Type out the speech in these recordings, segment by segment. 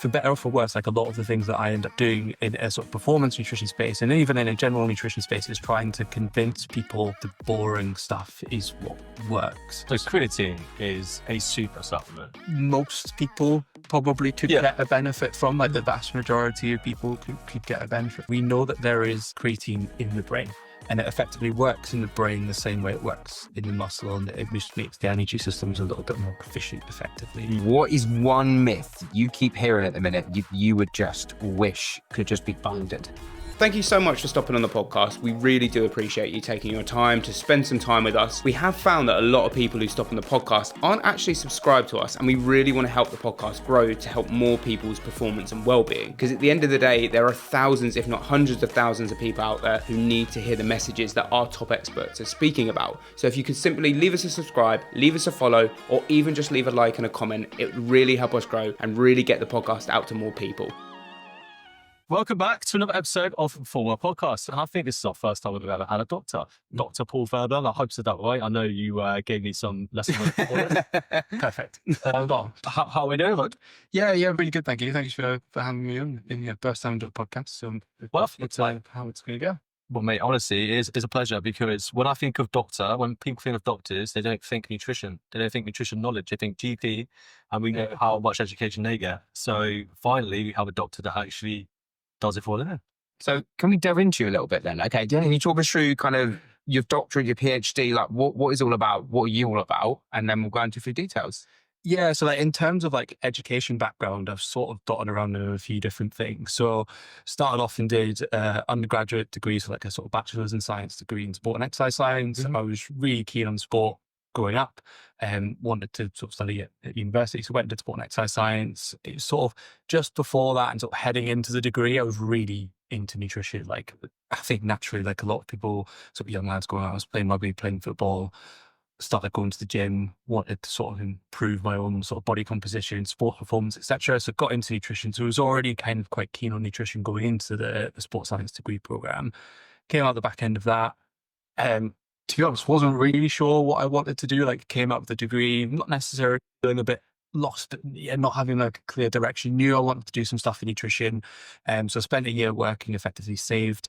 for better or for worse, like a lot of the things that I end up doing in a sort of performance nutrition space and even in a general nutrition space is trying to convince people the boring stuff is what works. So creatine is a super supplement. Most people probably could get a benefit from, like the vast majority of people could get a benefit. We know that there is creatine in the brain. And it effectively works in the brain the same way it works in the muscle, and it just makes the energy systems a little bit more efficient effectively. What is one myth you keep hearing at the minute you would just wish could just be funded? Thank you so much for stopping on the podcast. We really do appreciate you taking your time to spend some time with us. We have found that a lot of people who stop on the podcast aren't actually subscribed to us, and we really want to help the podcast grow to help more people's performance and well-being. Because at the end of the day, there are thousands, if not hundreds of thousands of people out there who need to hear the messages that our top experts are speaking about. So if you could simply leave us a subscribe, leave us a follow, or even just leave a like and a comment, it would really help us grow and really get the podcast out to more people. Welcome back to another episode of PerformWell Podcast. And I think this is our first time we've ever had a doctor, Dr. Paul Ferban. I hope I said that right. I know you gave me some lessons on it. Perfect. How are we doing, Lord? Yeah, really good. Thank you. Thanks for having me on in your first time doing a podcast. So Well, it's how it's going to go. Well, mate, honestly, it's a pleasure because when I think of doctor, when people think of doctors, they don't think nutrition. They don't think nutrition knowledge. They think GP, and we know how much education they get. So finally, we have a doctor that actually does it for them. So can we delve into you a little bit then? Okay, can you talk us through kind of your doctorate, your PhD, like what is all about, what are you all about? And then we'll go into a few details. Yeah, so like in terms of like education background, I've sort of dotted around in a few different things. So started off and did undergraduate degrees, so like a sort of bachelor's in science degree in sport and exercise science. I was really keen on sport growing up and wanted to sort of study at university. So went into sport and exercise science. It was sort of just before that and sort of heading into the degree, I was really into nutrition. Like I think naturally, like a lot of people, sort of young lads growing up, I was playing rugby, playing football, started going to the gym, wanted to sort of improve my own sort of body composition, sport performance, etc. So got into nutrition. So I was already kind of quite keen on nutrition going into the sports science degree program. Came out the back end of that. To be honest, wasn't really sure what I wanted to do. Like came out with the degree, not necessarily feeling a bit lost, but not having like a clear direction. Knew I wanted to do some stuff in nutrition. So I spent a year working, effectively saved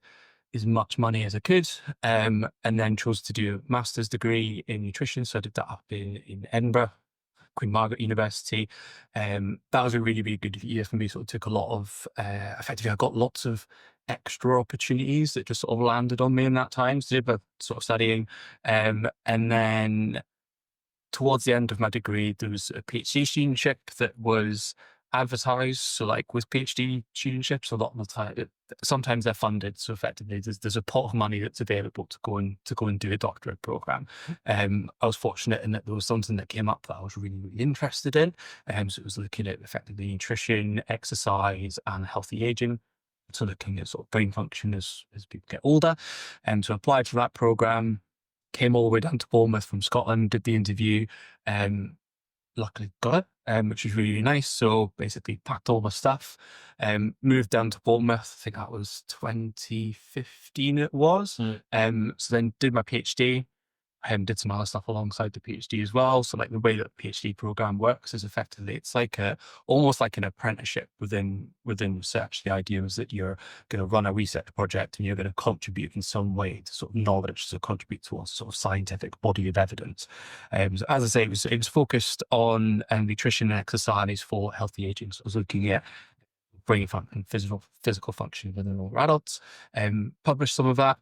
as much money as I could, and then chose to do a master's degree in nutrition. So I did that up in Edinburgh, Queen Margaret University. That was a really, really good year for me. Sort of took a lot of, effectively I got lots of extra opportunities that just sort of landed on me in that time. So did both sort of studying. And then towards the end of my degree, there was a PhD studentship that was advertised. So like with PhD studentships, a lot of the time, sometimes they're funded. So effectively there's a pot of money that's available to go and do a doctorate program. I was fortunate in that there was something that came up that I was really, really interested in. So it was looking at effectively nutrition, exercise and healthy aging. So looking at sort of brain function as people get older. So I applied for that program, came all the way down to Bournemouth from Scotland, did the interview, luckily got it, which was really nice. So basically packed all my stuff, moved down to Bournemouth. I think that was 2015 it was. So then did my PhD, did some other stuff alongside the PhD as well. So like the way that the PhD program works is effectively, it's like almost like an apprenticeship within research. The idea is that you're going to run a research project and you're going to contribute in some way to sort of knowledge, to contribute towards sort of scientific body of evidence. So as I say, it was focused on nutrition and exercise for healthy aging. So I was looking at brain function, physical function within older adults, published some of that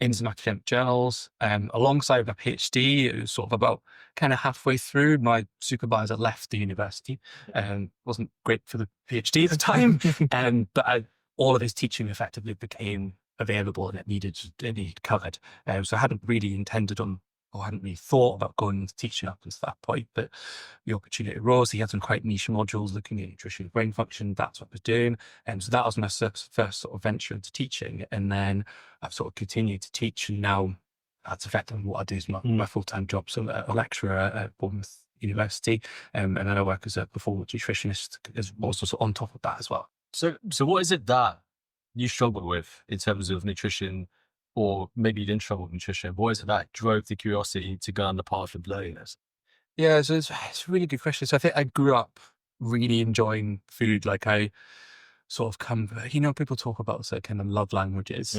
in some academic journals. Alongside my PhD, it was sort of about kind of halfway through, my supervisor left the university. Wasn't great for the PhD at the time, but all of his teaching effectively became available and it needed covered. So I hadn't really intended on, or hadn't really thought about going into teaching up until that point, but the opportunity arose. He had some quite niche modules looking at nutrition and brain function. That's what I was doing. And so that was my first sort of venture into teaching. And then I've sort of continued to teach. And now that's effectively what I do is my full-time job. So a lecturer at Bournemouth University. And then I work as a performance nutritionist as also sort of on top of that as well. So what is it that you struggle with in terms of nutrition? Or maybe you didn't struggle with nutrition. What is it that drove the curiosity to go on the path of learning this? Yeah, so it's a really good question. So I think I grew up really enjoying food. Like I sort of come, people talk about sort of kind of love languages.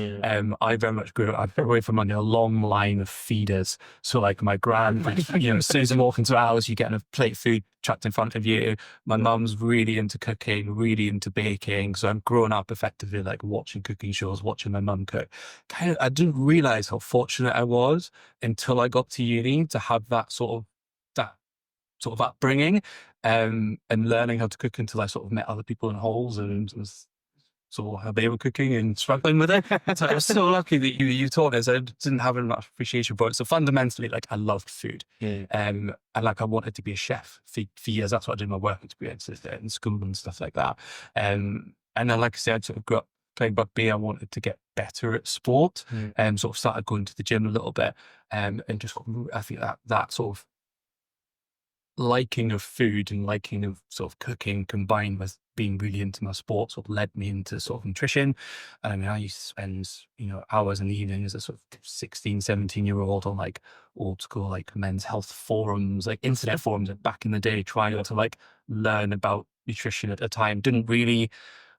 I very much grew up away from like a long line of feeders. So like my gran, as soon as you walk into a house, you get a plate of food chucked in front of you. My mum's really into cooking, really into baking. So I'm growing up effectively like watching cooking shows, watching my mum cook. I didn't realize how fortunate I was until I got to uni to have that sort of upbringing, and learning how to cook until I sort of met other people in halls and was saw how they were cooking and struggling with it. So I was so lucky that you taught us. I didn't have enough appreciation for it. So fundamentally, like I loved food, and like I wanted to be a chef for years. That's what I did my work experiences in school and stuff like that. And then, like I said, I sort of grew up playing rugby. I wanted to get better at sport, and sort of started going to the gym a little bit, and just I think that sort of liking of food and liking of sort of cooking combined with being really into my sport sort of led me into sort of nutrition. And I mean, I used to spend, hours in the evening as a sort of 16, 17-year-old on like old school, like men's health forums, like internet forums back in the day, trying to like learn about nutrition at a time. Didn't really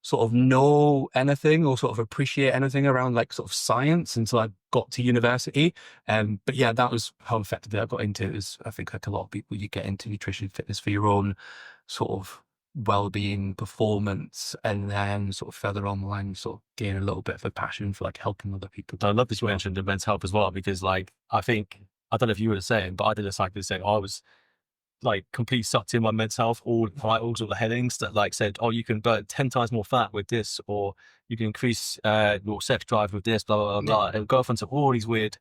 sort of know anything or sort of appreciate anything around like sort of science until I got to university. But yeah, that was how effectively I got into it. Is I think like a lot of people, you get into nutrition fitness for your own sort of well-being, performance, and then sort of further on the line, you sort of gain a little bit of a passion for like helping other people. I love this you mentioned the men's health as well, because like, I don't know if you were the same, but I did exactly the same. I was like completely sucked in my men's health, all the titles, all the headings that like said, oh, you can burn 10 times more fat with this, or you can increase your sex drive with this, blah, blah, blah, blah. And go off into all these weird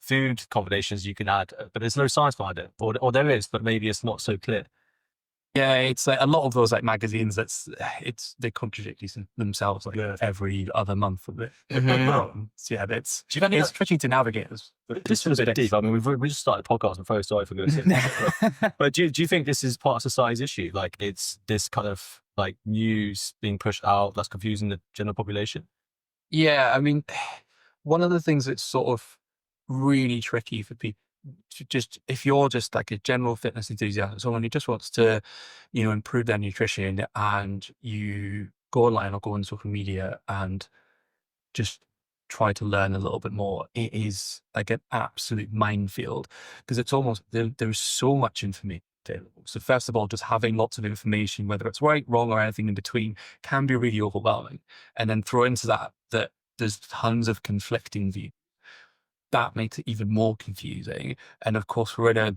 food combinations you can add, but there's no science behind it, or there is, but maybe it's not so clear. Yeah, it's like a lot of those like magazines. They contradict themselves like every other month of it. Yeah, it's tricky to navigate. This was a bit deep. I mean, we just started a podcast. I'm very sorry for going. But do you think this is part of society's issue? Like, it's this kind of like news being pushed out that's confusing the general population? Yeah, I mean, one of the things that's sort of really tricky for people, if you're just like a general fitness enthusiast, someone who just wants to, improve their nutrition, and you go online or go on social media and just try to learn a little bit more, it is like an absolute minefield, because it's almost, there's so much information available. So first of all, just having lots of information, whether it's right, wrong, or anything in between, can be really overwhelming. And then throw into that there's tons of conflicting views. That makes it even more confusing. And of course, the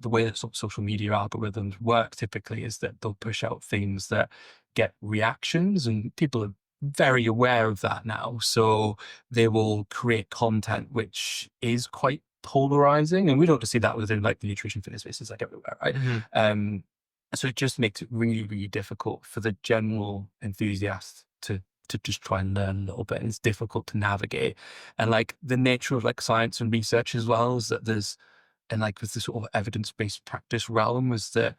way that sort of social media algorithms work typically is that they'll push out things that get reactions, and people are very aware of that now. So they will create content which is quite polarizing, and we don't just see that within like the nutrition fitness spaces, like everywhere, right? So it just makes it really, really difficult for the general enthusiast to just try and learn a little bit. And it's difficult to navigate. And like the nature of like science and research as well is that with the sort of evidence-based practice realm, is that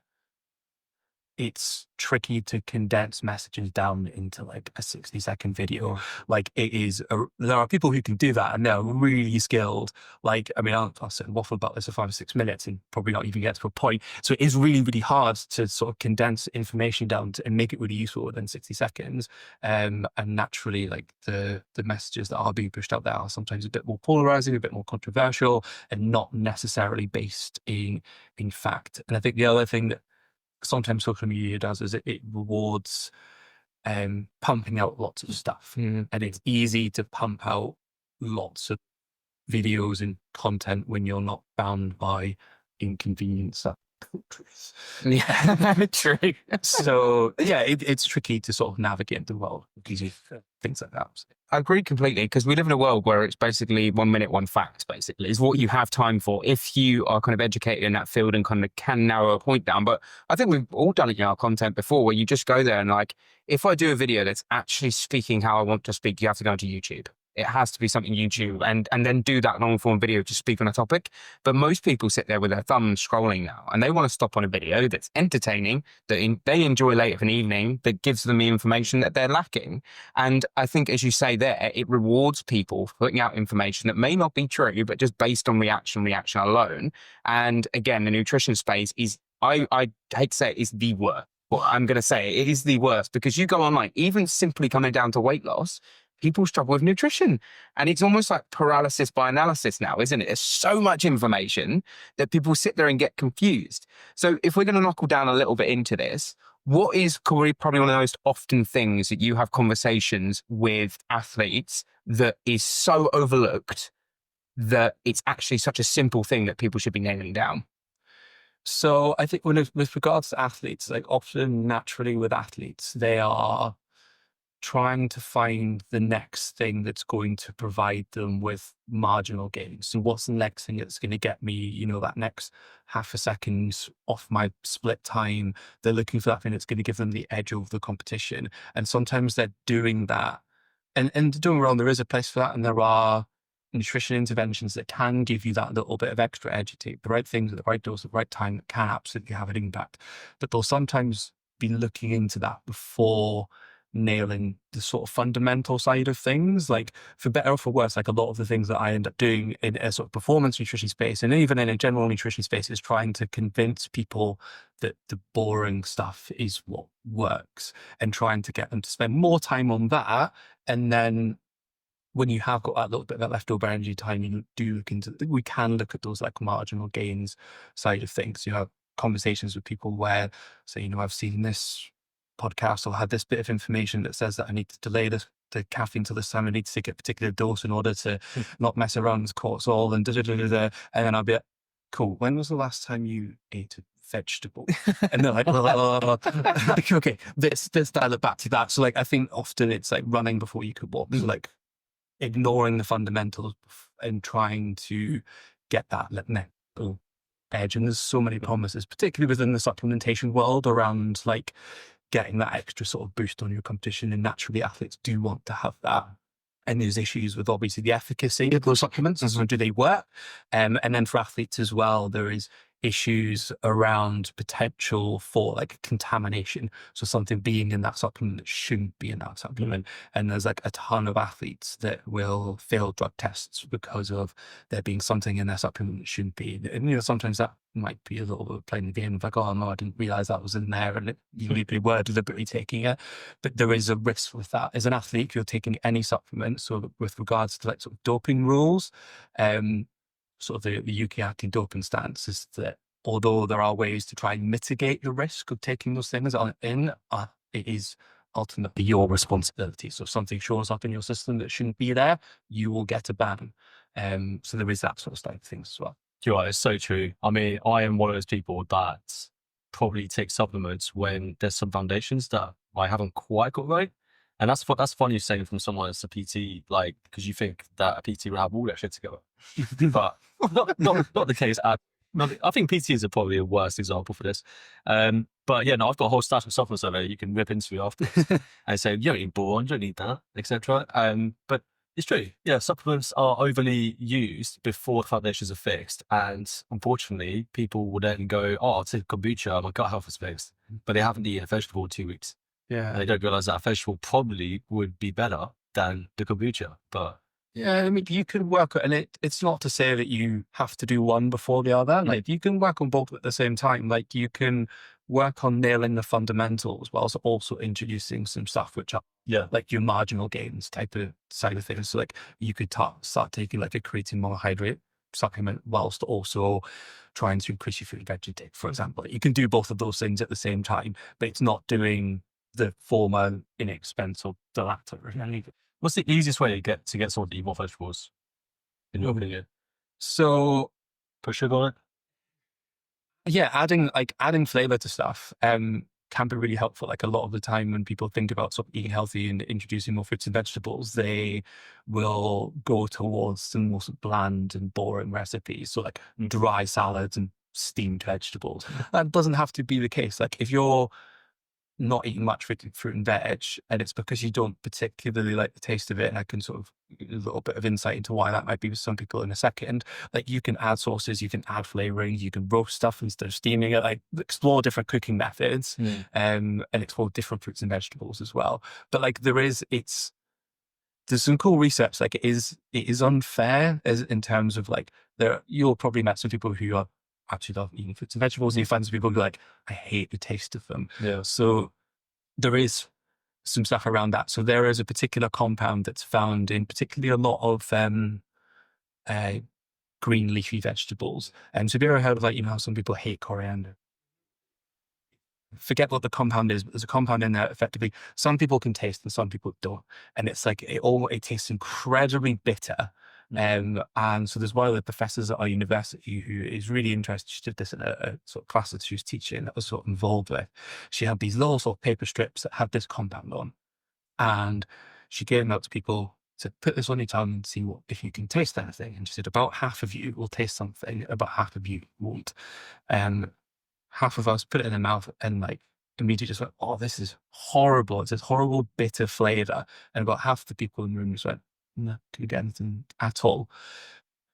it's tricky to condense messages down into like a 60-second video. Like there are people who can do that, and they're really skilled. Like, I mean, I'll sit and waffle about this for 5 or 6 minutes and probably not even get to a point. So it is really, really hard to sort of condense information down and make it really useful within 60 seconds. And naturally, like the messages that are being pushed out there are sometimes a bit more polarizing, a bit more controversial, and not necessarily based in fact. And I think the other thing that sometimes social media does is it rewards pumping out lots of stuff, and it's easy to pump out lots of videos and content when you're not bound by inconvenience. Yeah, true. So yeah, it's tricky to sort of navigate the world because of things like that. I agree completely, because we live in a world where it's basically 1 minute, one fact, basically, is what you have time for if you are kind of educated in that field and kind of can narrow a point down. But I think we've all done it in our content before, where you just go there and like, if I do a video that's actually speaking how I want to speak, you have to go to YouTube. It has to be something YouTube, and then do that long form video to speak on a topic. But most people sit there with their thumb scrolling now, and they want to stop on a video that's entertaining, that they enjoy late of an evening, that gives them the information that they're lacking. And I think, as you say there, it rewards people for putting out information that may not be true, but just based on reaction alone. And again, the nutrition space is, I hate to say it, is the worst. Well, I'm going to say it is the worst because you go online, even simply coming down to weight loss, people struggle with nutrition. And it's almost like paralysis by analysis now, isn't it? There's so much information that people sit there and get confused. So if we're going to knuckle down a little bit into this, what is probably one of the most often things that you have conversations with athletes that is so overlooked that it's actually such a simple thing that people should be nailing down? So I think with regards to athletes, like often naturally with athletes, they are trying to find the next thing that's going to provide them with marginal gains. So what's the next thing that's going to get me, that next half a second off my split time? They're looking for that thing that's going to give them the edge over the competition. And sometimes they're doing that. And doing wrong, there is a place for that. And there are nutrition interventions that can give you that little bit of extra edge. You take the right things at the right dose at the right time that can absolutely have an impact. But they'll sometimes be looking into that before nailing the sort of fundamental side of things. Like for better or for worse, like a lot of the things that I end up doing in a sort of performance nutrition space and even in a general nutrition space is trying to convince people that the boring stuff is what works and trying to get them to spend more time on that. And then when you have got that little bit of that leftover energy time, we can look at those like marginal gains side of things. You have conversations with people where say, I've seen this podcast or had this bit of information that says that I need to delay the caffeine till this time. I need to take a particular dose in order to not mess around with cortisol and and then I'll be like, cool. When was the last time you ate a vegetable? And they're like, okay, let's dial it back to that. So like, I think often it's like running before you could walk, like ignoring the fundamentals and trying to get that edge. And there's so many promises, particularly within the supplementation world, around like getting that extra sort of boost on your competition. And naturally athletes do want to have that. And there's issues with obviously the efficacy of those supplements. So do they work? And then for athletes as well, there is issues around potential for like contamination. So something being in that supplement that shouldn't be in that supplement. And there's like a ton of athletes that will fail drug tests because of there being something in their supplement that shouldn't be. And sometimes that might be a little bit playing the game of like, oh no, I didn't realize that was in there, and they were deliberately taking it. But there is a risk with that. As an athlete, if you're taking any supplement, so with regards to like sort of doping rules, sort of the UK anti-doping stance is that although there are ways to try and mitigate the risk of taking those things it is ultimately your responsibility. So if something shows up in your system that shouldn't be there, you will get a ban. So there is that sort of side of things as well. It's so true. I mean, I am one of those people that probably take supplements when there's some foundations that I haven't quite got right. And that's funny saying from someone that's a PT, like, because you think that a PT will have all that shit together. But not the case. I think PTs are probably a worst example for this. But yeah, no, I've got a whole stash of supplements over there you can rip into afterwards and say, you don't need boron, you don't need that, etc. But it's true. Yeah, supplements are overly used before the foundations are fixed. And unfortunately, people will then go, oh, I'll take kombucha, my gut health is fixed. But they haven't eaten a vegetable in 2 weeks. Yeah. And they don't realize that a vegetable probably would be better than the kombucha. But yeah, I mean, you can work, and it's not to say that you have to do one before the other. Like you can work on both at the same time. Like you can work on nailing the fundamentals whilst also introducing some stuff which are like your marginal gains type of side of things. So like you could start taking like a creatine monohydrate supplement whilst also trying to increase your fruit and veg intake, for example. You can do both of those things at the same time, but it's not doing the former inexpensive, the latter. What's the easiest way to get someone to eat more vegetables, in your opinion? So put sugar on it? Yeah, adding flavor to stuff can be really helpful. Like a lot of the time when people think about sort of eating healthy and introducing more fruits and vegetables, they will go towards the most bland and boring recipes. So like dry salads and steamed vegetables. That doesn't have to be the case. Like if you're not eating much fruit and veg, and it's because you don't particularly like the taste of it, and I can sort of a little bit of insight into why that might be with some people in a second. Like you can add sauces, you can add flavoring, you can roast stuff instead of steaming it, like explore different cooking methods and explore different fruits and vegetables as well. But like there's some cool research. Like it is unfair as in terms of like you'll probably met some people who are absolutely love eating fruits and vegetables. And you find some people be like, I hate the taste of them. Yeah. So there is some stuff around that. So there is a particular compound that's found in particularly a lot of green leafy vegetables. And so have you ever heard of, like, you know, how some people hate coriander? Forget what the compound is, but there's a compound in there effectively some people can taste and some people don't. And it's like it tastes incredibly bitter. And so there's one of the professors at our university who is really interested. She did this in a sort of class that she was teaching that was sort of involved with. She had these little sort of paper strips that had this compound on, and she gave them out to people, said, put this on your tongue and see if you can taste anything. And she said, about half of you will taste something, about half of you won't. And half of us put it in their mouth and like immediately just went, oh, this is horrible. It's this horrible bitter flavor. And about half the people in the room just went, no, couldn't get anything at all.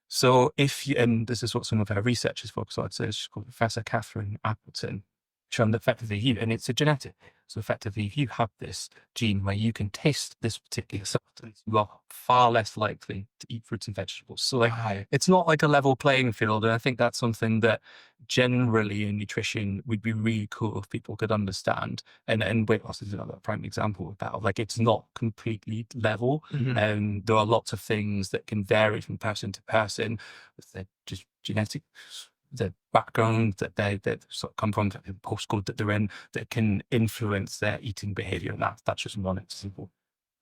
So if you, and this is what some of our researchers focus on, so she's called Professor Catherine Appleton, shown that effectively and it's a genetic. So effectively, if you have this gene where you can taste this particular substance, you are far less likely to eat fruits and vegetables. So like, it's not like a level playing field. And I think that's something that generally in nutrition would be really cool if people could understand. And weight loss is another prime example of that. Of like, it's not completely level. And there are lots of things that can vary from person to person with their just genetics, the background that they sort of come from, the postcode that they're in, that can influence their eating behavior. And that's just not simple.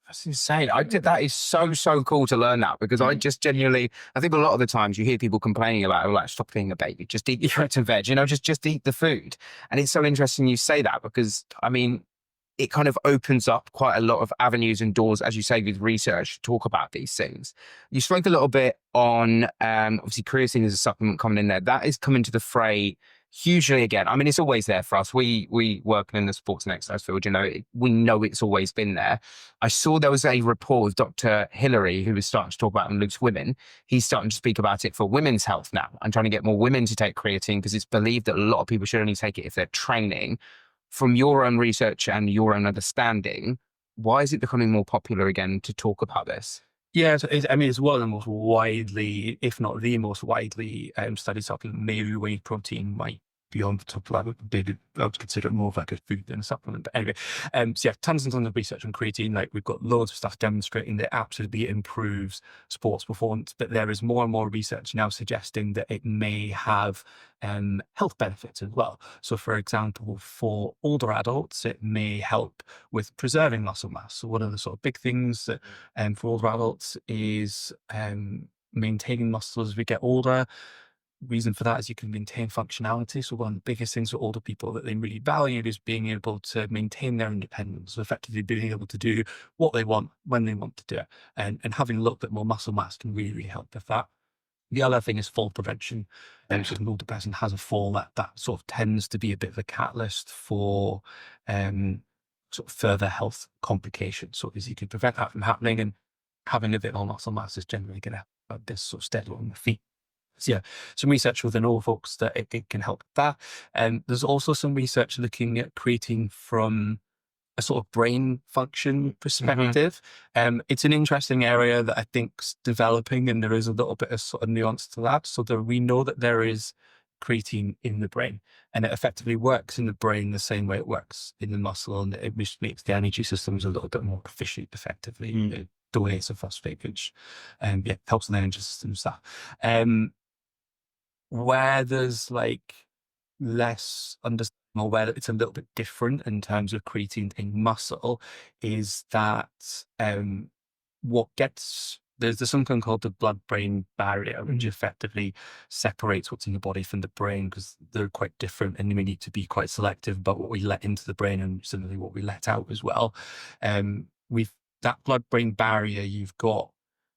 That's insane. That is so cool to learn that, because I just genuinely, I think a lot of the times you hear people complaining about, like, stop being a baby, just eat your fruits and veg, you know, just eat the food. And it's so interesting you say that, because I mean, it kind of opens up quite a lot of avenues and doors, as you say, with research to talk about these things. You spoke a little bit on, obviously creatine is a supplement coming in there. That is coming to the fray hugely again. I mean, it's always there for us. We work in the sports and exercise field, you know, we know it's always been there. I saw there was a report with Dr. Hillary, who was starting to talk about it in Luke's Women. He's starting to speak about it for women's health now and trying to get more women to take creatine, because it's believed that a lot of people should only take it if they're training. From your own research and your own understanding, why is it becoming more popular again to talk about this? Yeah, I mean, it's one of the most widely, if not the most widely studied supplement. Maybe whey protein might be on the top of that. I would consider it more of like a food than a supplement. But anyway, so yeah, tons and tons of research on creatine. Like, we've got loads of stuff demonstrating that it absolutely improves sports performance. But there is more and more research now suggesting that it may have health benefits as well. So for example, for older adults, it may help with preserving muscle mass. So one of the sort of big things that for older adults is maintaining muscle as we get older. Reason for that is you can maintain functionality. So one of the biggest things for older people that they really value is being able to maintain their independence. So effectively being able to do what they want when they want to do it, and having a little bit more muscle mass can really help with that. The other thing is fall prevention. So if an older person has a fall, that sort of tends to be a bit of a catalyst for sort of further health complications. So as you can prevent that from happening, and having a bit more muscle mass is generally going to help this sort of steady on the feet. So yeah, some research within all folks that it can help with that. And there's also some research looking at creatine from a sort of brain function perspective. It's an interesting area that I think's developing, and there is a little bit of sort of nuance to that. So we know that there is creatine in the brain, and it effectively works in the brain the same way it works in the muscle, and it just makes the energy systems a little bit more efficient, effectively. The way it's a phosphate, which helps with the energy system stuff. Where there's like less understanding, or where it's a little bit different in terms of creatine in muscle, is that there's something called the blood-brain barrier, which effectively separates what's in the body from the brain, because they're quite different, and we need to be quite selective about what we let into the brain and similarly what we let out as well. That blood-brain barrier, you've got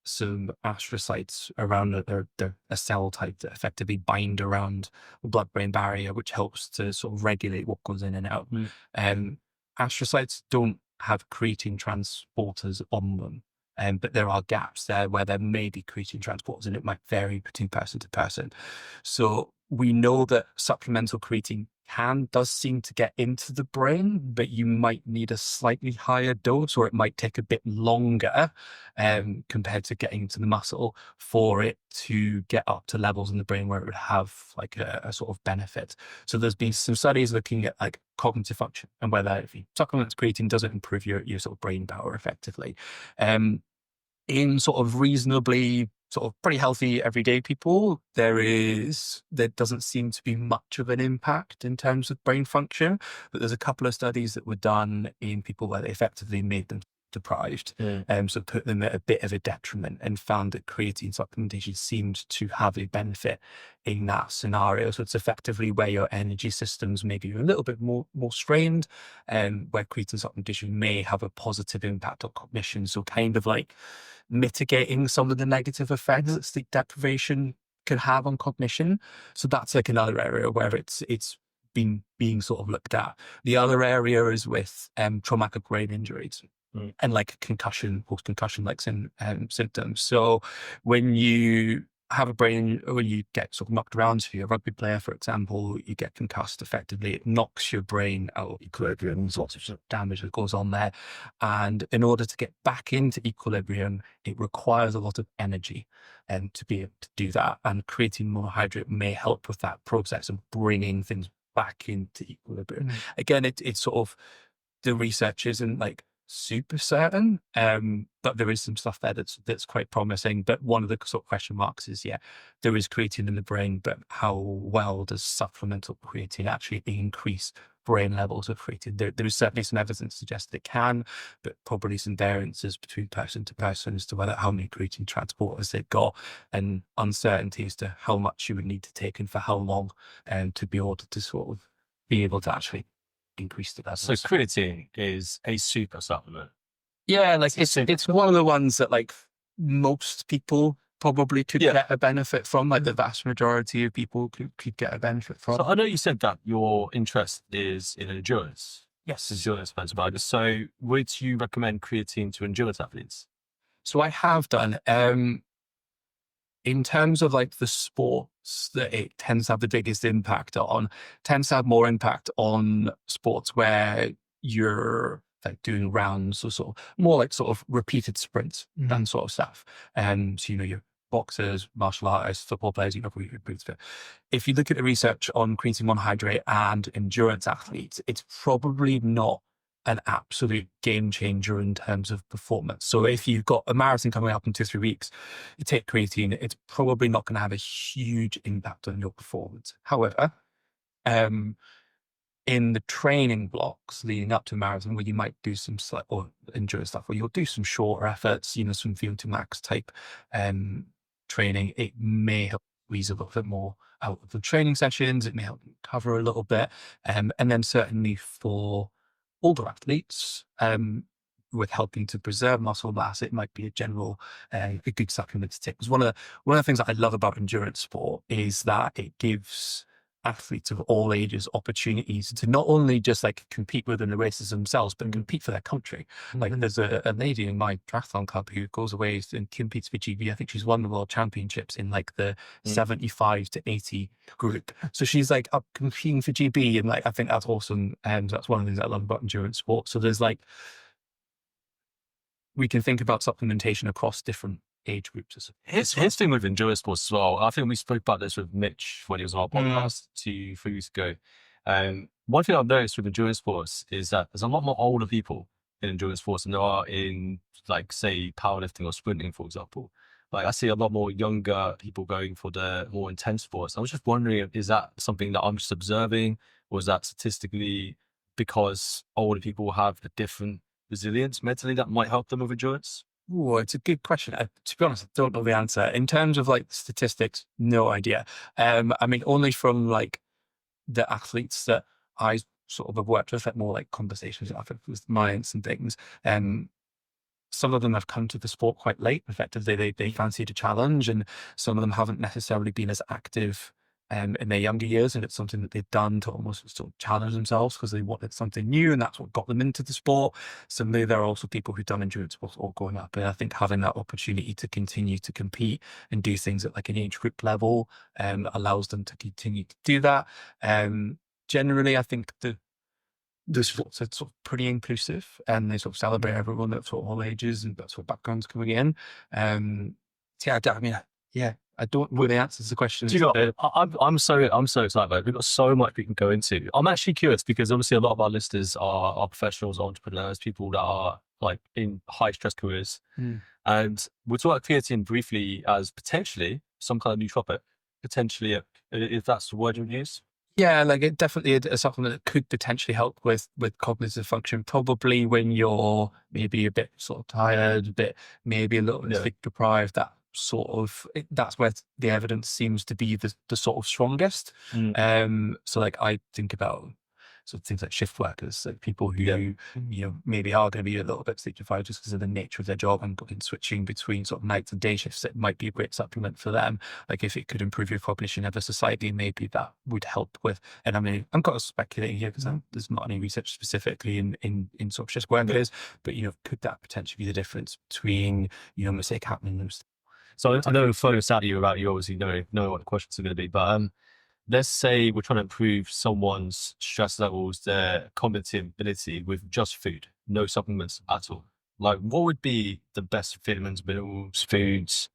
some astrocytes around a cell type that effectively bind around the blood-brain barrier, which helps to sort of regulate what goes in and out. Astrocytes don't have creatine transporters on them, but there are gaps there where there may be creatine transporters, and it might vary between person to person. So we know that supplemental creatine does seem to get into the brain, but you might need a slightly higher dose, or it might take a bit longer compared to getting into the muscle for it to get up to levels in the brain where it would have like a sort of benefit. So there's been some studies looking at like cognitive function and whether if you supplement creatine, does it improve your sort of brain power effectively. In sort of reasonably sort of pretty healthy everyday people, there doesn't seem to be much of an impact in terms of brain function, but there's a couple of studies that were done in people where they effectively made them deprived, so put them at a bit of a detriment, and found that creatine supplementation seemed to have a benefit in that scenario. So it's effectively where your energy systems maybe are a little bit more strained, and where creatine supplementation may have a positive impact on cognition. So kind of like mitigating some of the negative effects that sleep deprivation can have on cognition. So that's like another area where it's been being sort of looked at. The other area is with traumatic brain injuries and like concussion, post-concussion like symptoms. So when you have a brain, when you get sort of knocked around, so you're a rugby player, for example, you get concussed effectively, it knocks your brain out of equilibrium, there's lots of sort of damage that goes on there. And in order to get back into equilibrium, it requires a lot of energy to be able to do that. And creatine monohydrate may help with that process of bringing things back into equilibrium. Again, it's sort of, the research isn't like super certain, but there is some stuff there that's quite promising. But one of the sort of question marks is, there is creatine in the brain, but how well does supplemental creatine actually increase brain levels of creatine? There is certainly some evidence to suggest that it can, but probably some variances between person to person as to how many creatine transporters they've got, and uncertainty as to how much you would need to take and for how long, to be able to sort of be able to actually increase the levels. So creatine is a super supplement. Yeah, like it's one of the ones that like most people probably could get a benefit from, like the vast majority of people could get a benefit from. So I know you said that your interest is in endurance. Yes. Endurance motorcycling. So would you recommend creatine to endurance athletes? So I have done, in terms of like the sports that it tends to have the biggest impact on, tends to have more impact on sports where you're like doing rounds, or sort of more like sort of repeated sprints, that sort of stuff. So, your boxers, martial artists, football players, if you look at the research on creatine monohydrate and endurance athletes, it's probably not an absolute game changer in terms of performance. So if you've got a marathon coming up in 2-3 weeks, you take creatine, it's probably not going to have a huge impact on your performance. However, in the training blocks leading up to a marathon, where you might do some or endurance stuff, where you'll do some shorter efforts, some VO2 max type training, it may help squeeze a little bit more out of the training sessions. It may help cover a little bit. And then certainly for older athletes, with helping to preserve muscle mass, it might be a good supplement to take. Because one of the things that I love about endurance sport is that it gives athletes of all ages opportunities to not only just like compete within the races themselves, but compete for their country. Like there's a lady in my triathlon club who goes away and competes for GB. I think she's won the world championships in like the 75 to 80 group. So she's like up competing for GB, and like I think that's awesome. And that's one of the things I love about endurance sport. So there's like, we can think about supplementation across different age groups. Here's the thing with endurance sports as well. I think we spoke about this with Mitch when he was on our podcast 2-3 weeks ago. One thing I've noticed with endurance sports is that there's a lot more older people in endurance sports than there are in, like, say, powerlifting or sprinting, for example. Like, I see a lot more younger people going for the more intense sports. I was just wondering, is that something that I'm just observing, or is that statistically because older people have a different resilience mentally that might help them with endurance? Oh, it's a good question. To be honest, I don't know the answer. In terms of like statistics, no idea. I mean, only from like the athletes that I sort of have worked with, like more like conversations I've had with clients and things. Some of them have come to the sport quite late. Effectively, they fancied a challenge, and some of them haven't necessarily been as active in their younger years, and it's something that they've done to almost sort of challenge themselves because they wanted something new, and that's what got them into the sport. Similarly, there are also people who've done endurance sports all growing up, and I think having that opportunity to continue to compete and do things at like an age group level allows them to continue to do that. generally, I think the sports are sort of pretty inclusive, and they sort of celebrate everyone at sort of all ages and sort of backgrounds coming in. Yeah, I mean, yeah, I don't really answer the question. Do you know, I'm so excited about it. We've got so much we can go into. I'm actually curious because obviously a lot of our listeners are professionals, entrepreneurs, people that are like in high stress careers. And we'll talk about creatine briefly as potentially some kind of nootropic, potentially, if that's the word you use. Yeah, like it definitely a supplement that could potentially help with cognitive function. Probably when you're maybe a bit sort of tired, maybe a little bit sleep deprived. That sort of that's where the evidence seems to be the sort of strongest. So like I think about sort of things like shift workers, like people who you know maybe are going to be a little bit sleep deprived just because of the nature of their job and switching between sort of nights and day shifts. It might be a great supplement for them. Like if it could improve your cognition ever so slightly, maybe that would help with. And I mean, I'm kind of speculating here because there's not any research specifically in sort of shift workers, but you know, could that potentially be the difference between you know mistake happening? So I know throwing this at you about you obviously know what the questions are going to be, but let's say we're trying to improve someone's stress levels, their cognitive ability with just food, no supplements at all. Like, what would be the best vitamins, minerals, foods,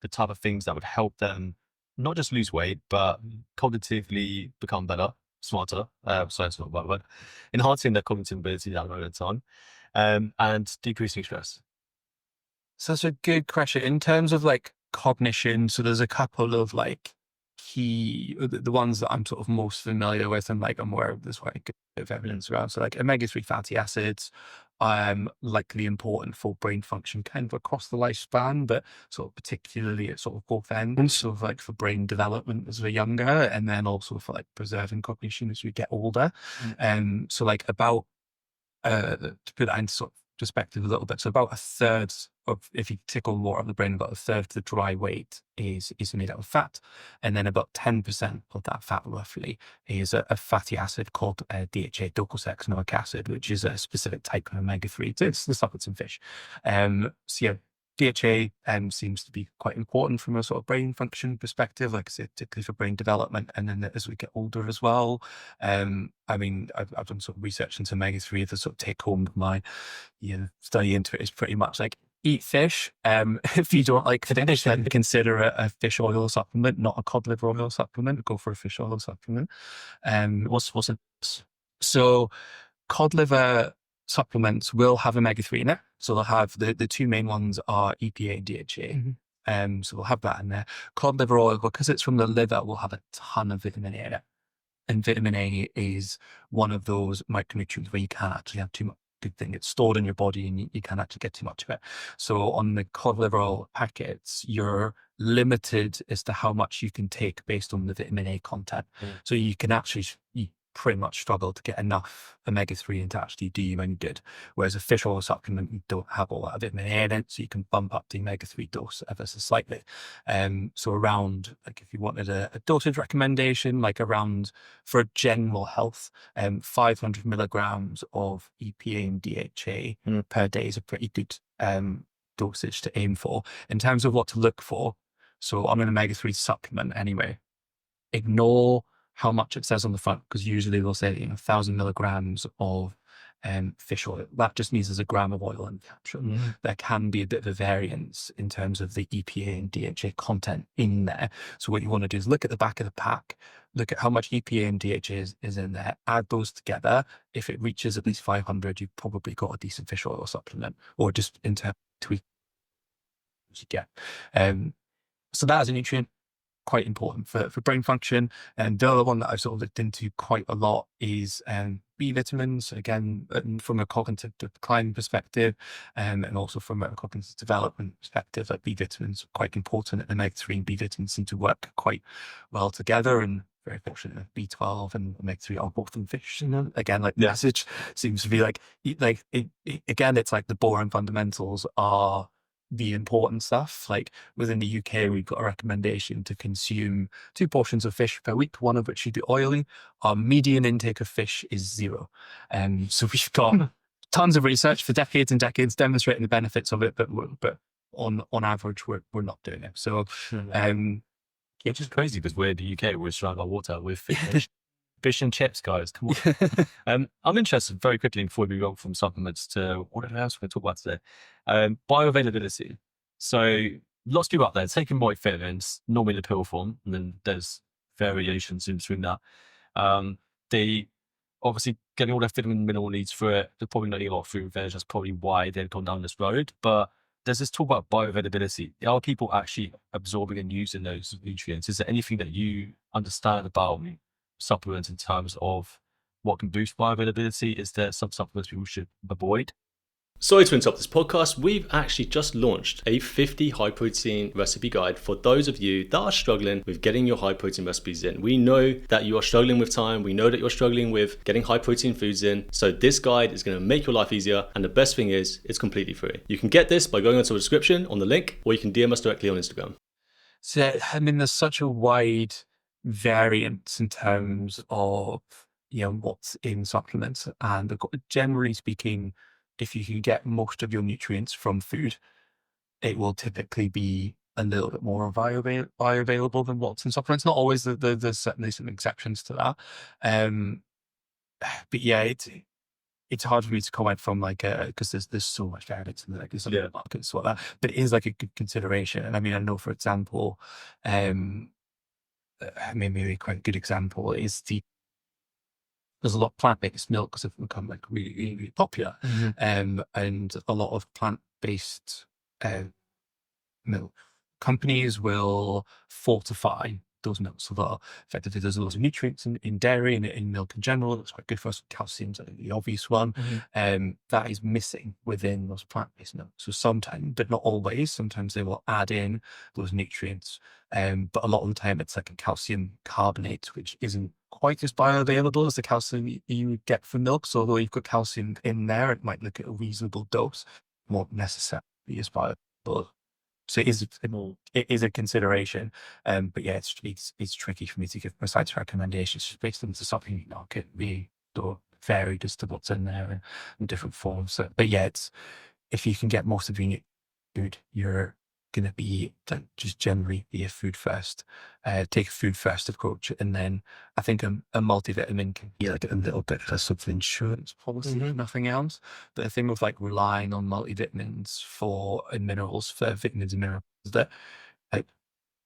the type of things that would help them not just lose weight, but cognitively become better, smarter, sorry, it's not the right word, enhancing their cognitive ability at the moment in time, and decreasing stress? So that's a good question. In terms of like cognition, so there's a couple of like key, the ones that I'm sort of most familiar with and like I'm aware of, there's quite a good bit of evidence around. So like omega-3 fatty acids, likely important for brain function kind of across the lifespan, but sort of particularly at sort of both ends, sort of like for brain development as we're younger, and then also for like preserving cognition as we get older. So like about, to put that into sort of perspective a little bit, so about a third of, if you tickle water of the brain, about a third of the dry weight is made out of fat, and then about 10% of that fat roughly is a fatty acid called DHA, docosahexaenoic acid, which is a specific type of omega-3. It's the stuff that's in fish. So yeah, DHA seems to be quite important from a sort of brain function perspective, like I said, particularly for brain development, and then as we get older as well. I mean, I've done sort of research into omega-3. The sort of take home of my study into it is pretty much like eat fish. If you don't like fish, then consider a fish oil supplement, not a cod liver oil supplement. Go for a fish oil supplement. What's it? So cod liver supplements will have omega-3 in it. So they'll have the two main ones are EPA and DHA. So we'll have that in there. Cod liver oil, because it's from the liver, will have a ton of vitamin A in it. And vitamin A is one of those micronutrients where you can actually have too much. Good thing, it's stored in your body and you can actually get too much of it. So on the cod liver oil packets, you're limited as to how much you can take based on the vitamin A content. So you can actually pretty much struggle to get enough omega-3 and to actually do you any good. Whereas a fish oil supplement, you don't have all that vitamin A in it, so you can bump up the omega-3 dose ever so slightly. So around, like if you wanted a dosage recommendation, like around, for general health, 500 milligrams of EPA and DHA per day is a pretty good dosage to aim for. In terms of what to look for, so on an omega-3 supplement anyway, ignore how much it says on the front, because usually they'll say 1,000 milligrams of fish oil. That just means there's a gram of oil in the capsule. There can be a bit of a variance in terms of the EPA and DHA content in there. So what you want to do is look at the back of the pack, look at how much EPA and DHA is in there, add those together. If it reaches at least 500, you've probably got a decent fish oil supplement, or just in terms of tweak you get. So that is a nutrient quite important for brain function. And the other one that I've sort of looked into quite a lot is B vitamins, again, from a cognitive decline perspective, and also from a cognitive development perspective. Like B vitamins are quite important, and omega-3 and B vitamins seem to work quite well together, and very fortunate that B12 and omega-3 are both in fish. Again, like the message seems to be like again, it's like the boring fundamentals are the important stuff. Like within the UK, we've got a recommendation to consume 2 portions of fish per week, one of which should be oily. Our median intake of fish is 0. So we've got tons of research for decades and decades demonstrating the benefits of it, but on average, we're not doing it. So it's just crazy because we're in the UK, we're surrounded by water with fish. fish and chips, guys. Come on. I'm interested very quickly before we go from supplements to what else we're going to talk about today. Bioavailability. So lots of people out there taking multivitamins, normally in the pill form, and then there's variations in between that. They obviously getting all their vitamin and mineral needs for it. They're probably not eating a lot of fruit and veg. That's probably why they've gone down this road. But there's this talk about bioavailability. Are people actually absorbing and using those nutrients? Is there anything that you understand about supplements in terms of what can boost bioavailability? Is there some supplements people should avoid? Sorry to interrupt this podcast. We've actually just launched a 50 high protein recipe guide for those of you that are struggling with getting your high protein recipes in. We know that you are struggling with time. We know that you're struggling with getting high protein foods in. So this guide is going to make your life easier. And the best thing is it's completely free. You can get this by going onto the description on the link, or you can DM us directly on Instagram. So, I mean, there's such a wide variance in terms of, what's in supplements. And generally speaking, if you can get most of your nutrients from food, it will typically be a little bit more bioavailable than what's in supplements. Not always. There's certainly some exceptions to that. But yeah, it's hard for me to comment from because there's so much variance in the supplement markets, that. But it is like a good consideration. And I mean, I know, for example, maybe quite a good example is there's a lot of plant-based milks have become really, really, really popular. And a lot of plant-based milk companies will fortify those milks so that effectively there's a lot of nutrients in dairy and in milk in general. That's quite good for us. Calcium's the obvious one. That is missing within those plant-based milks. So sometimes, but not always, sometimes they will add in those nutrients. But a lot of the time it's like a calcium carbonate, which isn't quite as bioavailable as the calcium you would get from milk. So although you've got calcium in there, it might look at a reasonable dose, won't necessarily be as bioavailable. So it is a consideration. But yeah, it's tricky for me to give precise recommendations based on the supplement market being so varied as to what's in there in different forms. So, but yeah, if you can get most of your food, you're going to be just generally be a food first, take a food first approach. And then I think a multivitamin can be like a little bit of a sort of insurance policy, nothing else. But the thing with relying on multivitamins and minerals for vitamins and minerals is that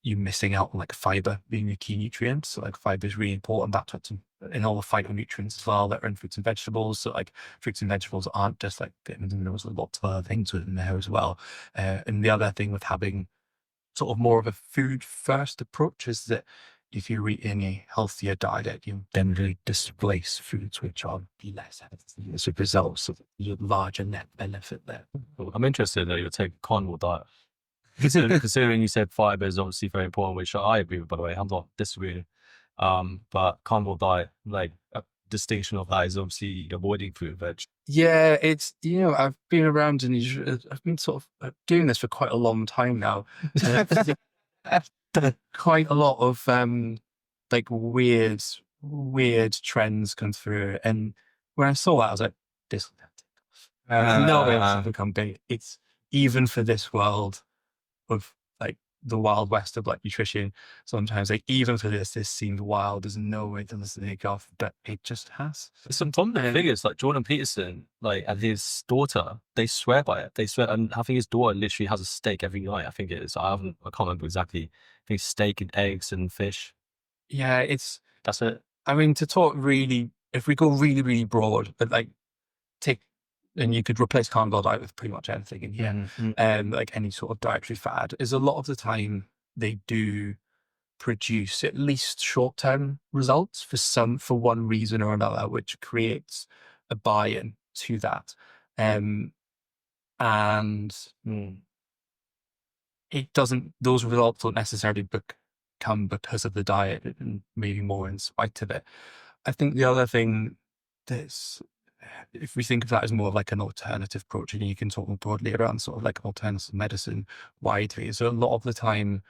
you're missing out on fiber being a key nutrient. So fiber is really important. That's in all the phytonutrients as well that are in fruits and vegetables. So fruits and vegetables aren't just vitamins and minerals, there's lots of other things within there as well. And the other thing with having sort of more of a food first approach is that if you're eating a healthier diet, you generally displace foods which are less healthy as a result. So there's a larger net benefit there. I'm interested that you're taking carnivore diet. Considering you said fiber is obviously very important, which I agree with, by the way. I'm not disagreeing. But carnivore diet, a distinction of that is obviously avoiding fruit and veg. Yeah, it's, I've been around and I've been sort of doing this for quite a long time now. Quite a lot of weird trends come through. And when I saw that, I was like, this no way else to become big. It's even for this world of the wild west of nutrition. Sometimes even for this seems wild. There's no way to take off, but it just has. Some prominent figures like Jordan Peterson, and his daughter, they swear by it. They swear, and I think his daughter literally has a steak every night. I think it is. I can't remember exactly. I think steak and eggs and fish. Yeah, that's it. I mean, to talk really, if we go really, really broad, but and you could replace carnivore diet with pretty much anything in here, any sort of dietary fad, is a lot of the time they do produce at least short-term results for one reason or another, which creates a buy-in to that. It doesn't, those results don't necessarily come because of the diet and maybe more in spite of it. I think the other thing that's, if we think of that as more of an alternative approach, and you can talk more broadly around sort of alternative medicine widely, so a lot of the time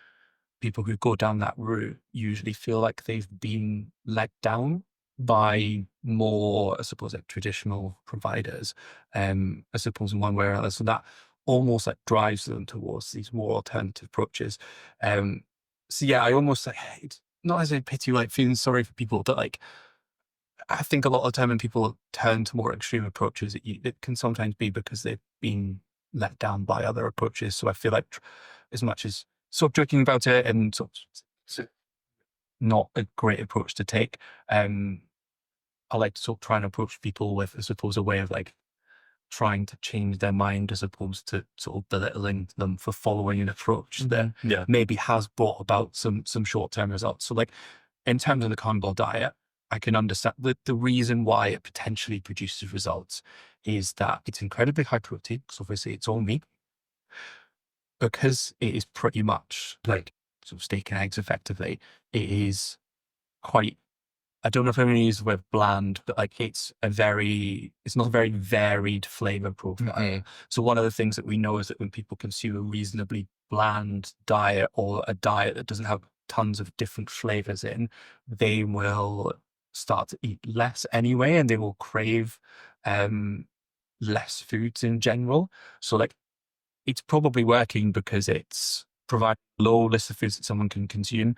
people who go down that route usually feel like they've been let down by more, I suppose, traditional providers, I suppose, in one way or another. So that almost drives them towards these more alternative approaches. So yeah, I almost it's not as a pity, feeling sorry for people that I think a lot of the time when people turn to more extreme approaches, it can sometimes be because they've been let down by other approaches. So I feel like as much as sort of joking about it and sort of not a great approach to take, I like to sort of try and approach people with, I suppose, a way of like trying to change their mind as opposed to sort of belittling them for following an approach that maybe has brought about some short-term results. So like in terms of the carnivore diet, I can understand the reason why it potentially produces results is that it's incredibly high protein, because obviously it's all meat, because it is pretty much like sort of steak and eggs effectively. It is quite, I don't know if I'm going to use the word bland, but like it's not a very varied flavor profile. So one of the things that we know is that when people consume a reasonably bland diet, or a diet that doesn't have tons of different flavors in, they will start to eat less anyway, and they will crave less foods in general. So like it's probably working because it's providing a low list of foods that someone can consume,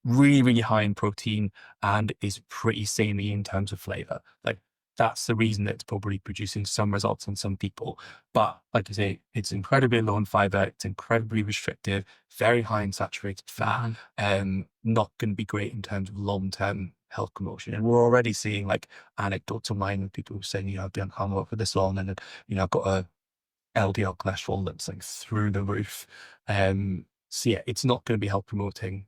really, really high in protein, and is pretty samey in terms of flavor. Like that's the reason that it's probably producing some results in some people. But like I say, it's incredibly low in fiber, it's incredibly restrictive, very high in saturated fat, not going to be great in terms of long-term health promotion. And we're already seeing like anecdotes online of people saying, you know, I've been on carnivore for this long, and you know, I've got a LDL cholesterol that's like through the roof. So yeah, it's not going to be health promoting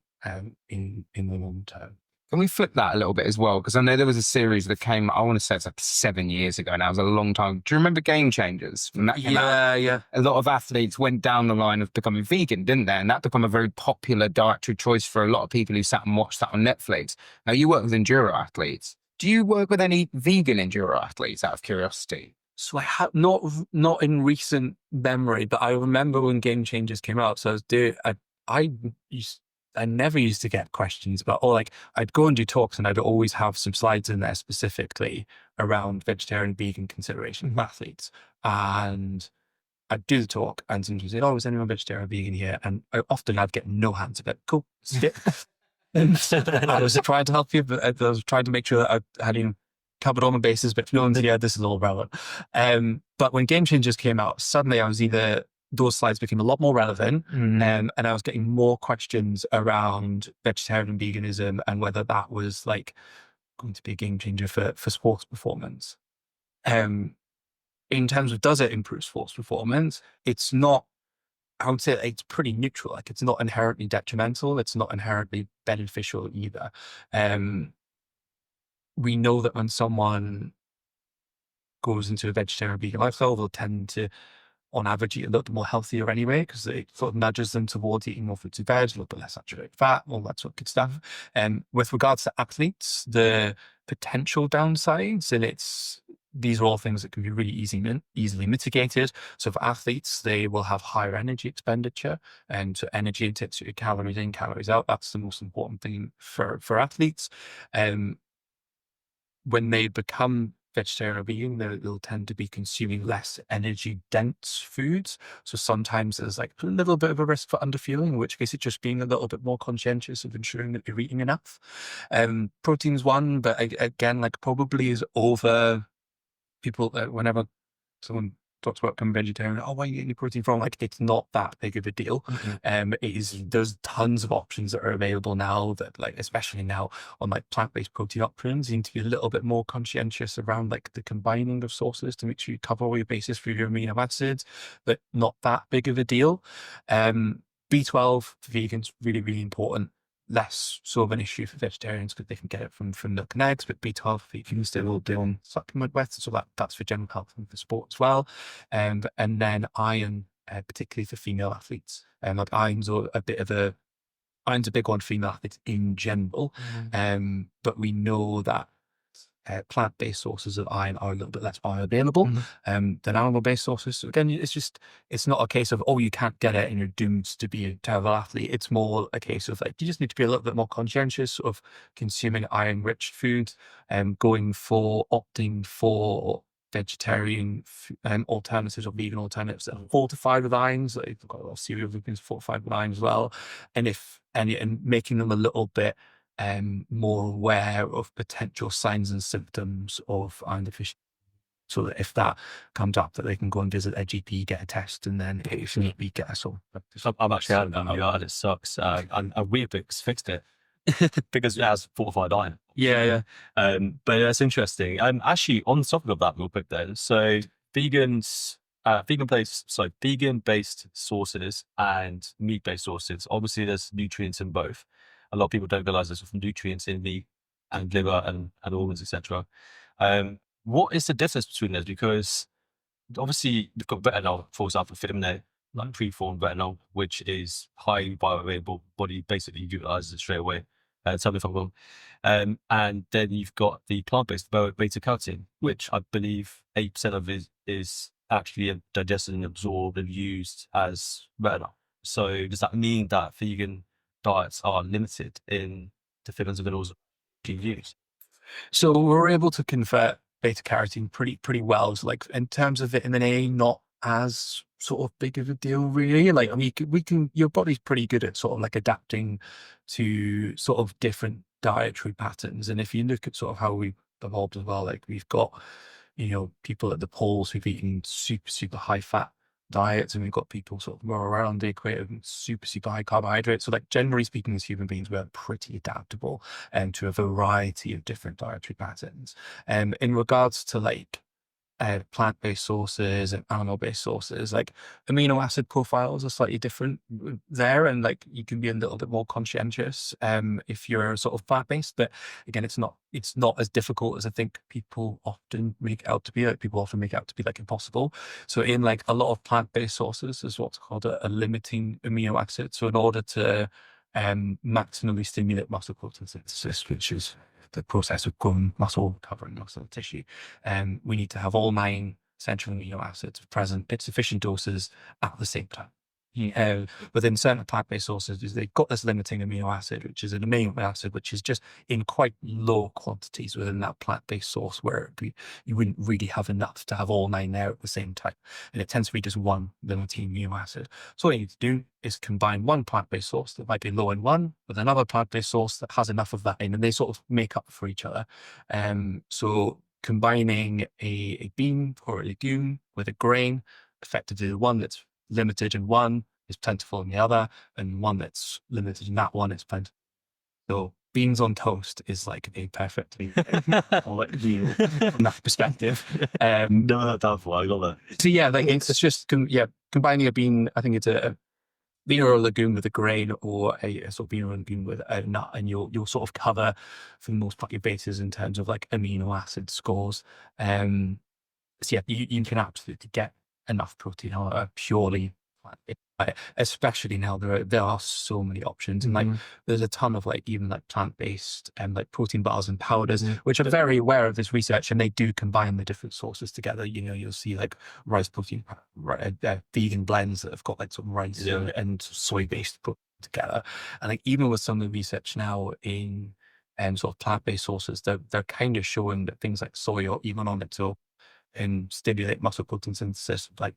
in the long term. Can we flip that a little bit as well? Because I know there was a series that came, I want to say it's like 7 years ago now. It was a long time. Do you remember Game Changers? When that came out? Yeah. A lot of athletes went down the line of becoming vegan, didn't they? And that became a very popular dietary choice for a lot of people who sat and watched that on Netflix. Now, you work with enduro athletes. Do you work with any vegan enduro athletes, out of curiosity? So I have not in recent memory, but I remember when Game Changers came out. So I never used to get questions about, or like I'd go and do talks, and I'd always have some slides in there specifically around vegetarian, vegan consideration of athletes. And I'd do the talk, and somebody said, "Oh, is anyone vegetarian, vegan here?" And I'd get no hands. But cool, skip. And I was trying to help you, but I was trying to make sure that I had covered all my bases. But if no one's here, this is all relevant. But when Game Changers came out, suddenly I was those slides became a lot more relevant, and I was getting more questions around vegetarian and veganism, and whether that was like going to be a game changer for sports performance. In terms of, does it improve sports performance? It's not, I would say it's pretty neutral. Like it's not inherently detrimental. It's not inherently beneficial either. We know that when someone goes into a vegetarian vegan lifestyle, they'll tend to, on average, eat a little bit more healthier anyway, because it sort of nudges them towards eating more fruits and veg, a little bit less saturated fat, all that sort of good stuff. With regards to athletes, the potential downsides, and these are all things that can be really easily mitigated. So for athletes, they will have higher energy expenditure, and so energy intensity, calories in, calories out. That's the most important thing for athletes. When they become vegetarian or vegan, they'll tend to be consuming less energy dense foods. So sometimes there's like a little bit of a risk for underfueling, in which case it's just being a little bit more conscientious of ensuring that you're eating enough. Protein's one, but again, like probably is over people. Whenever someone talks about becoming vegetarian, oh, where are you getting your protein from? Like, it's not that big of a deal. There's tons of options that are available now, that like, especially now on like plant-based protein options, you need to be a little bit more conscientious around like the combining of sources to make sure you cover all your bases for your amino acids, but not that big of a deal. B12 for vegans, really, really important. Less so of an issue for vegetarians because they can get it from milk and eggs, but B12 vegans they will do on supplement with, so that's for general health and for sport as well. And then iron, particularly for female athletes, and like iron's a big one for female athletes in general. But we know that plant-based sources of iron are a little bit less bioavailable than animal-based sources. So again, it's not a case of, oh, you can't get it and you're doomed to be a terrible athlete. It's more a case of like, you just need to be a little bit more conscientious of consuming iron-rich foods, and opting for vegetarian alternatives or vegan alternatives that are fortified with ions. Like, we've got a lot of cereal vegans fortified with iron as well. And making them a little bit more aware of potential signs and symptoms of iron deficiency. So that if that comes up, that they can go and visit their GP, get a test, and then if need be, get a sort of. I've actually had that, and it sucks. And Weeabix fixed it because it has fortified iron. Yeah. But that's interesting. Actually, on the topic of that real quick then, so vegan-based sources and meat-based sources, obviously there's nutrients in both. A lot of people don't realize there's nutrients in meat and liver and organs, etc. What is the difference between those? Because obviously you've got retinol, for example, vitamin A, like preformed retinol, which is highly bioavailable. Body basically utilizes it straight away. Tell me if I'm wrong. And then you've got the plant-based beta carotene, which I believe 8% of it is actually digested and absorbed and used as retinol. So does that mean that vegan diets are limited in the vitamins and minerals being used? So we're able to convert beta carotene pretty well. So like in terms of vitamin A, not as sort of big of a deal really. Like we can your body's pretty good at sort of like adapting to sort of different dietary patterns. And if you look at sort of how we've evolved as well, like we've got, people at the poles who've eaten super high fat diets, and we've got people sort of more around the equator with super high carbohydrates. So like generally speaking, as human beings, we're pretty adaptable to a variety of different dietary patterns. In regards to like plant-based sources and animal-based sources, like amino acid profiles are slightly different there, and like you can be a little bit more conscientious if you're sort of plant-based. But again, it's not as difficult as I think people often make it out to be. Like people often make it out to be like impossible. So in like a lot of plant-based sources, there's what's called a limiting amino acid. So in order to maximally stimulate muscle protein synthesis, which is the process of growing muscle, covering muscle tissue, we need to have all 9 essential amino acids present in sufficient doses at the same time. Within certain plant-based sources, they've got this limiting amino acid, which is an amino acid which is just in quite low quantities within that plant-based source, where you wouldn't really have enough to have all 9 there at the same time. And it tends to be just one limiting amino acid. So what you need to do is combine one plant-based source that might be low in one with another plant-based source that has enough of that in, and they sort of make up for each other. So combining a bean or a legume with a grain, effectively the one that's limited in one is plentiful in the other, and one that's limited in that one is plentiful. So beans on toast is like a perfectly meal from that perspective. No, that's why I love it. So yeah, like it's just combining a bean. I think it's a bean or a legume with a grain, or a sort of bean or a legume with a nut, and you'll sort of cover for the most part your bases in terms of like amino acid scores. So yeah, you can absolutely get enough protein out of purely plant-based diet, especially now there are so many options, and like there's a ton of like even like plant-based and like protein bars and powders, which are very aware of this research, and they do combine the different sources together. You'll see like rice protein, vegan blends that have got like some rice and soy-based protein together. And like even with some of the research now in sort of plant-based sources, they're kind of showing that things like soy or even on its own and stimulate muscle protein synthesis like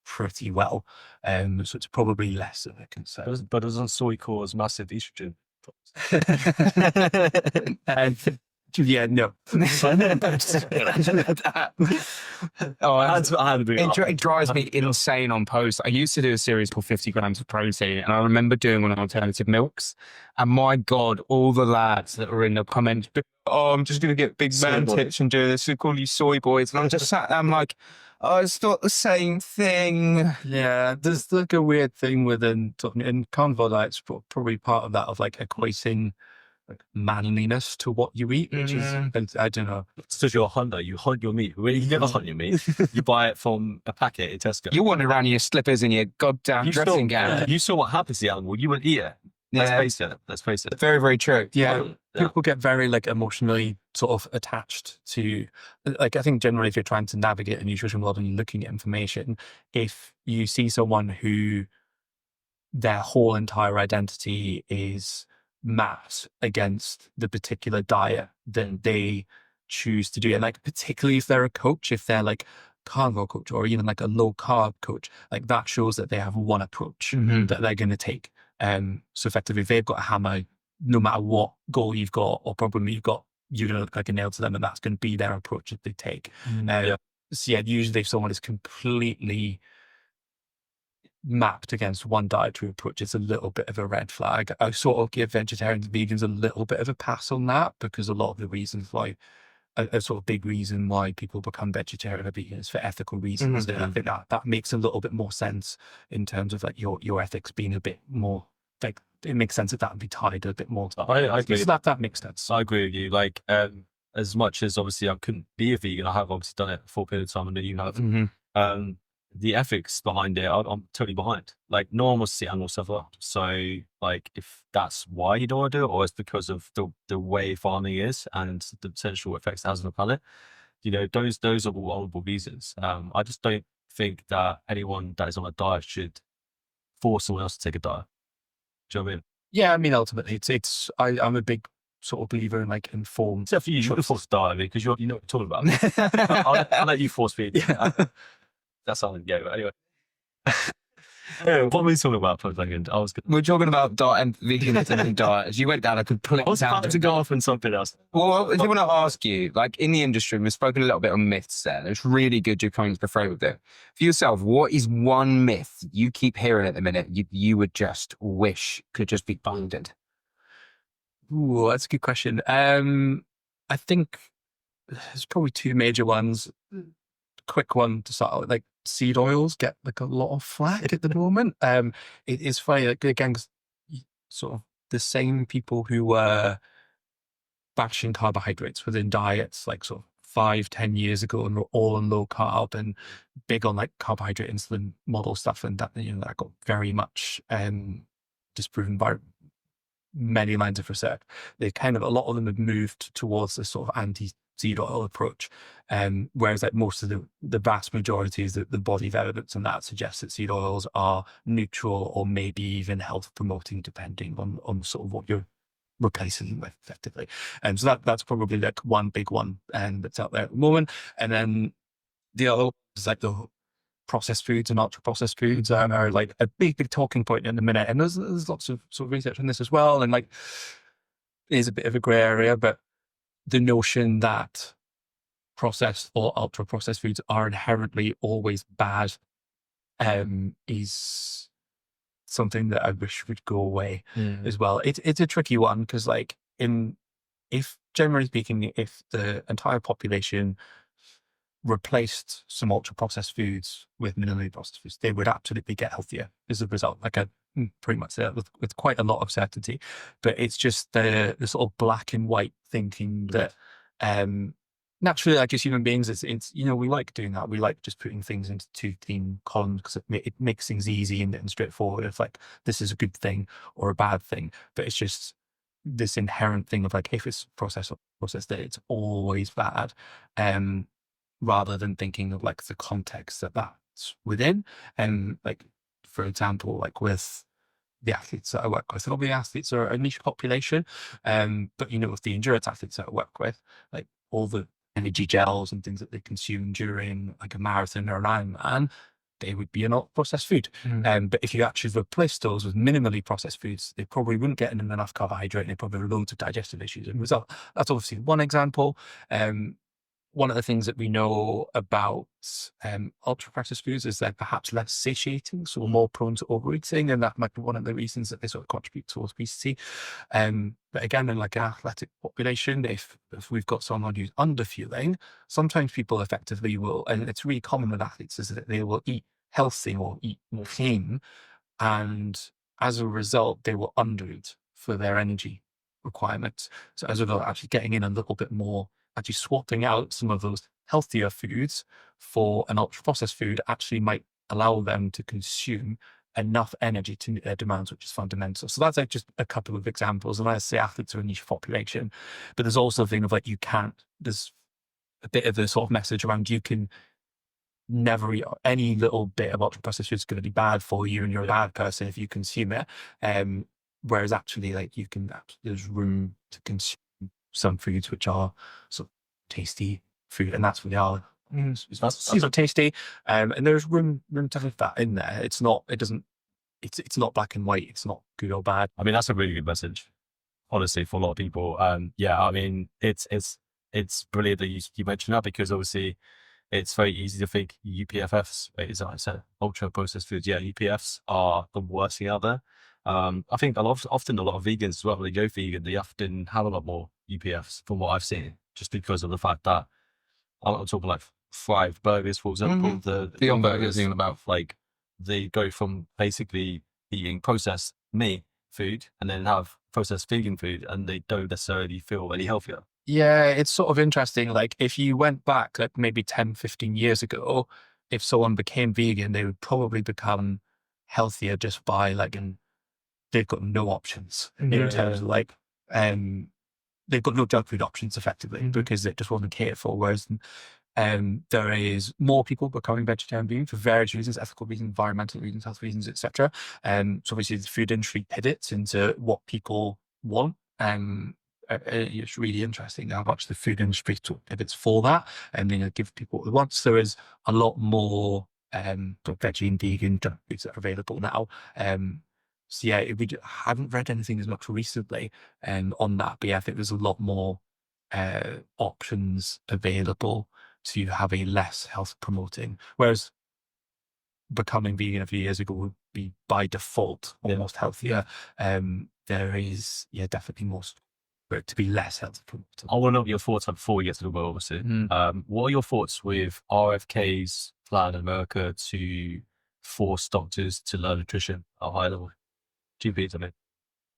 pretty well. So it's probably less of a concern. But doesn't soy cause massive estrogen? Yeah, no. It drives me insane on posts. I used to do a series called 50 grams of protein, and I remember doing one on alternative milks. And my God, all the lads that were in the comments, oh, I'm just going to get big man tits and do this. We call you soy boys. And I'm just sat there, I'm like, oh, it's not the same thing. Yeah, there's like a weird thing within, and carnivore diet's probably part of that, of like equating like manliness to what you eat, which is, I don't know. So you're a hunter, you hunt your meat. When you never hunt your meat, you buy it from a packet in Tesco. You wander around in your slippers and your goddamn dressing gown. You saw what happens to the animal, you wouldn't eat it. Let's face it. Very, very true. Yeah. People get very like emotionally sort of attached to, like, I think generally if you're trying to navigate a nutrition world and you're looking at information, if you see someone who their whole entire identity is mapped against the particular diet that they choose to do, and like particularly if they're a coach, if they're like carnivore coach or even like a low carb coach, like that shows that they have one approach that they're going to take. So effectively, if they've got a hammer, no matter what goal you've got or problem you've got, you're going to look like a nail to them, and that's going to be their approach that they take. So yeah, usually if someone is completely mapped against one dietary approach, it's a little bit of a red flag. I sort of give vegetarians and vegans a little bit of a pass on that, because a lot of the reasons why, a sort of big reason why people become vegetarian or vegan is for ethical reasons. And I think that makes a little bit more sense in terms of like your ethics being a bit more, like, it makes sense that would be tied a bit more to I agree. so that makes sense. I agree with you. Like, as much as obviously I couldn't be a vegan, I have obviously done it for a period of time, and you have. The ethics behind it, I'm totally behind. Like, no one wants to see animals suffer. So, like, if that's why you don't want to do it, or it's because of the way farming is and the potential effects it has on the planet, you know, those are all honourable reasons. I just don't think that anyone that is on a diet should force someone else to take a diet. Do you know what I mean? Yeah, I mean, ultimately, I'm a big sort of believer in like informed. Except for you, you force diet because you know what you're talking about. I'll let you force feed. Yeah. That's something. Yeah. Anyway, what were we talking about for a second? We're talking about diet and veganism and diets. You went down a complete. I was about to go off on something else. Well, I want to ask you, like, in the industry, we've spoken a little bit on myths there. It's really good you're coming to the frame with it. For yourself, what is one myth you keep hearing at the minute you would just wish could just be bundled? Ooh, that's a good question. I think there's probably two major ones. Quick one to start with, like, seed oils get like a lot of flack at the moment. It is funny, like, again, 'cause sort of the same people who were bashing carbohydrates within diets like sort of 5-10 years ago and were all on low carb and big on like carbohydrate insulin model stuff, and that, you know, that got very much disproven by many lines of research. They kind of, a lot of them have moved towards this sort of anti-seed oil approach, whereas like most of the vast majority is that the body of evidence and that suggests that seed oils are neutral or maybe even health promoting, depending on sort of what you're replacing them with effectively. And so that's probably like one big one that's out there at the moment. And then the other is like the processed foods and ultra processed foods are like a big talking point in the minute. And there's lots of sort of research on this as well. And like, it is a bit of a gray area, but the notion that processed or ultra processed foods are inherently always bad is something that I wish would go away as well. It's a tricky one, because like, if generally speaking, if the entire population replaced some ultra processed foods with minimally processed foods, they would absolutely get healthier as a result. Like, I pretty much say that with quite a lot of certainty. But it's just the sort of black and white thinking that naturally, like, as human beings, it's you know, we like doing that. We like just putting things into two clean columns because it makes things easy and straightforward. If like, this is a good thing or a bad thing, but it's just this inherent thing of like, if it's processed, that it's always bad. Rather than thinking of like the context that's within. And like, for example, like with the athletes that I work with, and all the athletes are a niche population, but you know, with the endurance athletes that I work with, like all the energy gels and things that they consume during like a marathon or an Ironman, they would be an ultra processed food. But if you actually replace those with minimally processed foods, they probably wouldn't get in enough carbohydrate, and they probably have loads of digestive issues as a result. That's obviously one example. One of the things that we know about ultra processed foods is they're perhaps less satiating, so more prone to overeating, and that might be one of the reasons that they sort of contribute towards obesity. But again, in like an athletic population, if we've got someone who's underfueling, sometimes people effectively will, and it's really common with athletes, is that they will eat healthy or eat more clean, and as a result, they will undereat for their energy requirements. So as a result, actually getting in a little bit more, actually swapping out some of those healthier foods for an ultra processed food actually might allow them to consume enough energy to meet their demands, which is fundamental. So that's like just a couple of examples. And I say athletes are a niche population, but there's also a thing of like, there's a bit of a sort of message around, you can never eat any little bit of ultra processed food is going to be bad for you, and you're a bad person if you consume it. Whereas actually, like, there's room to consume some foods which are sort of tasty food, and that's what they are. These are tasty, and there's room to have that in there. It's not black and white. It's not good or bad. I mean, that's a really good message. honestly, for a lot of people. Yeah, I mean, it's brilliant that you mentioned that, because obviously it's very easy to think UPFFs, as I said, ultra processed foods. Yeah, UPFs are the worst thing out there. I think often a lot of vegans as well, when they go vegan, they often have a lot more UPFs from what I've seen, just because of the fact that I'm talking like fried burgers, for example, the Beyond Burgers, even about. like they go from basically eating processed meat food and then have processed vegan food, and they don't necessarily feel any healthier. Yeah, it's sort of interesting. Like if you went back like maybe 10, 15 years ago, if someone became vegan, they would probably become healthier just by like, and they've got no options in terms of like, they've got no junk food options effectively because it just wasn't catered for. Whereas there is more people becoming vegetarian vegan for various reasons, ethical reasons, environmental reasons, health reasons, etc. So obviously the food industry pivots into what people want. It's really interesting how much the food industry pivots for that, and then give people what they want. So there is a lot more veggie and vegan junk foods that are available now. So yeah, I haven't read anything as much recently on that, but yeah, I think there's a lot more options available to have a less health promoting. Whereas becoming vegan a few years ago would be by default almost healthier. There is definitely more for it to be less health promoting. I want to know your thoughts before we get to the world, obviously. What are your thoughts with RFK's plan in America to force doctors to learn nutrition at a high level? GPs, I mean.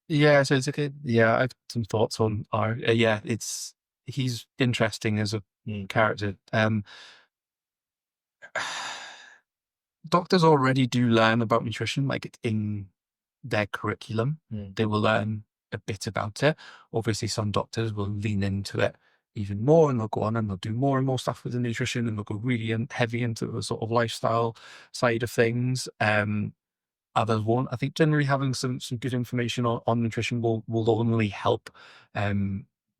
Yeah, so it's okay. Yeah, I have some thoughts on he's interesting as a character. Doctors already do learn about nutrition, like it's in their curriculum. They will learn a bit about it. Obviously, some doctors will lean into it even more, and they'll go on and they'll do more and more stuff with the nutrition, and they'll go really heavy into the sort of lifestyle side of things. Others won't. I think generally having some good information on nutrition will only help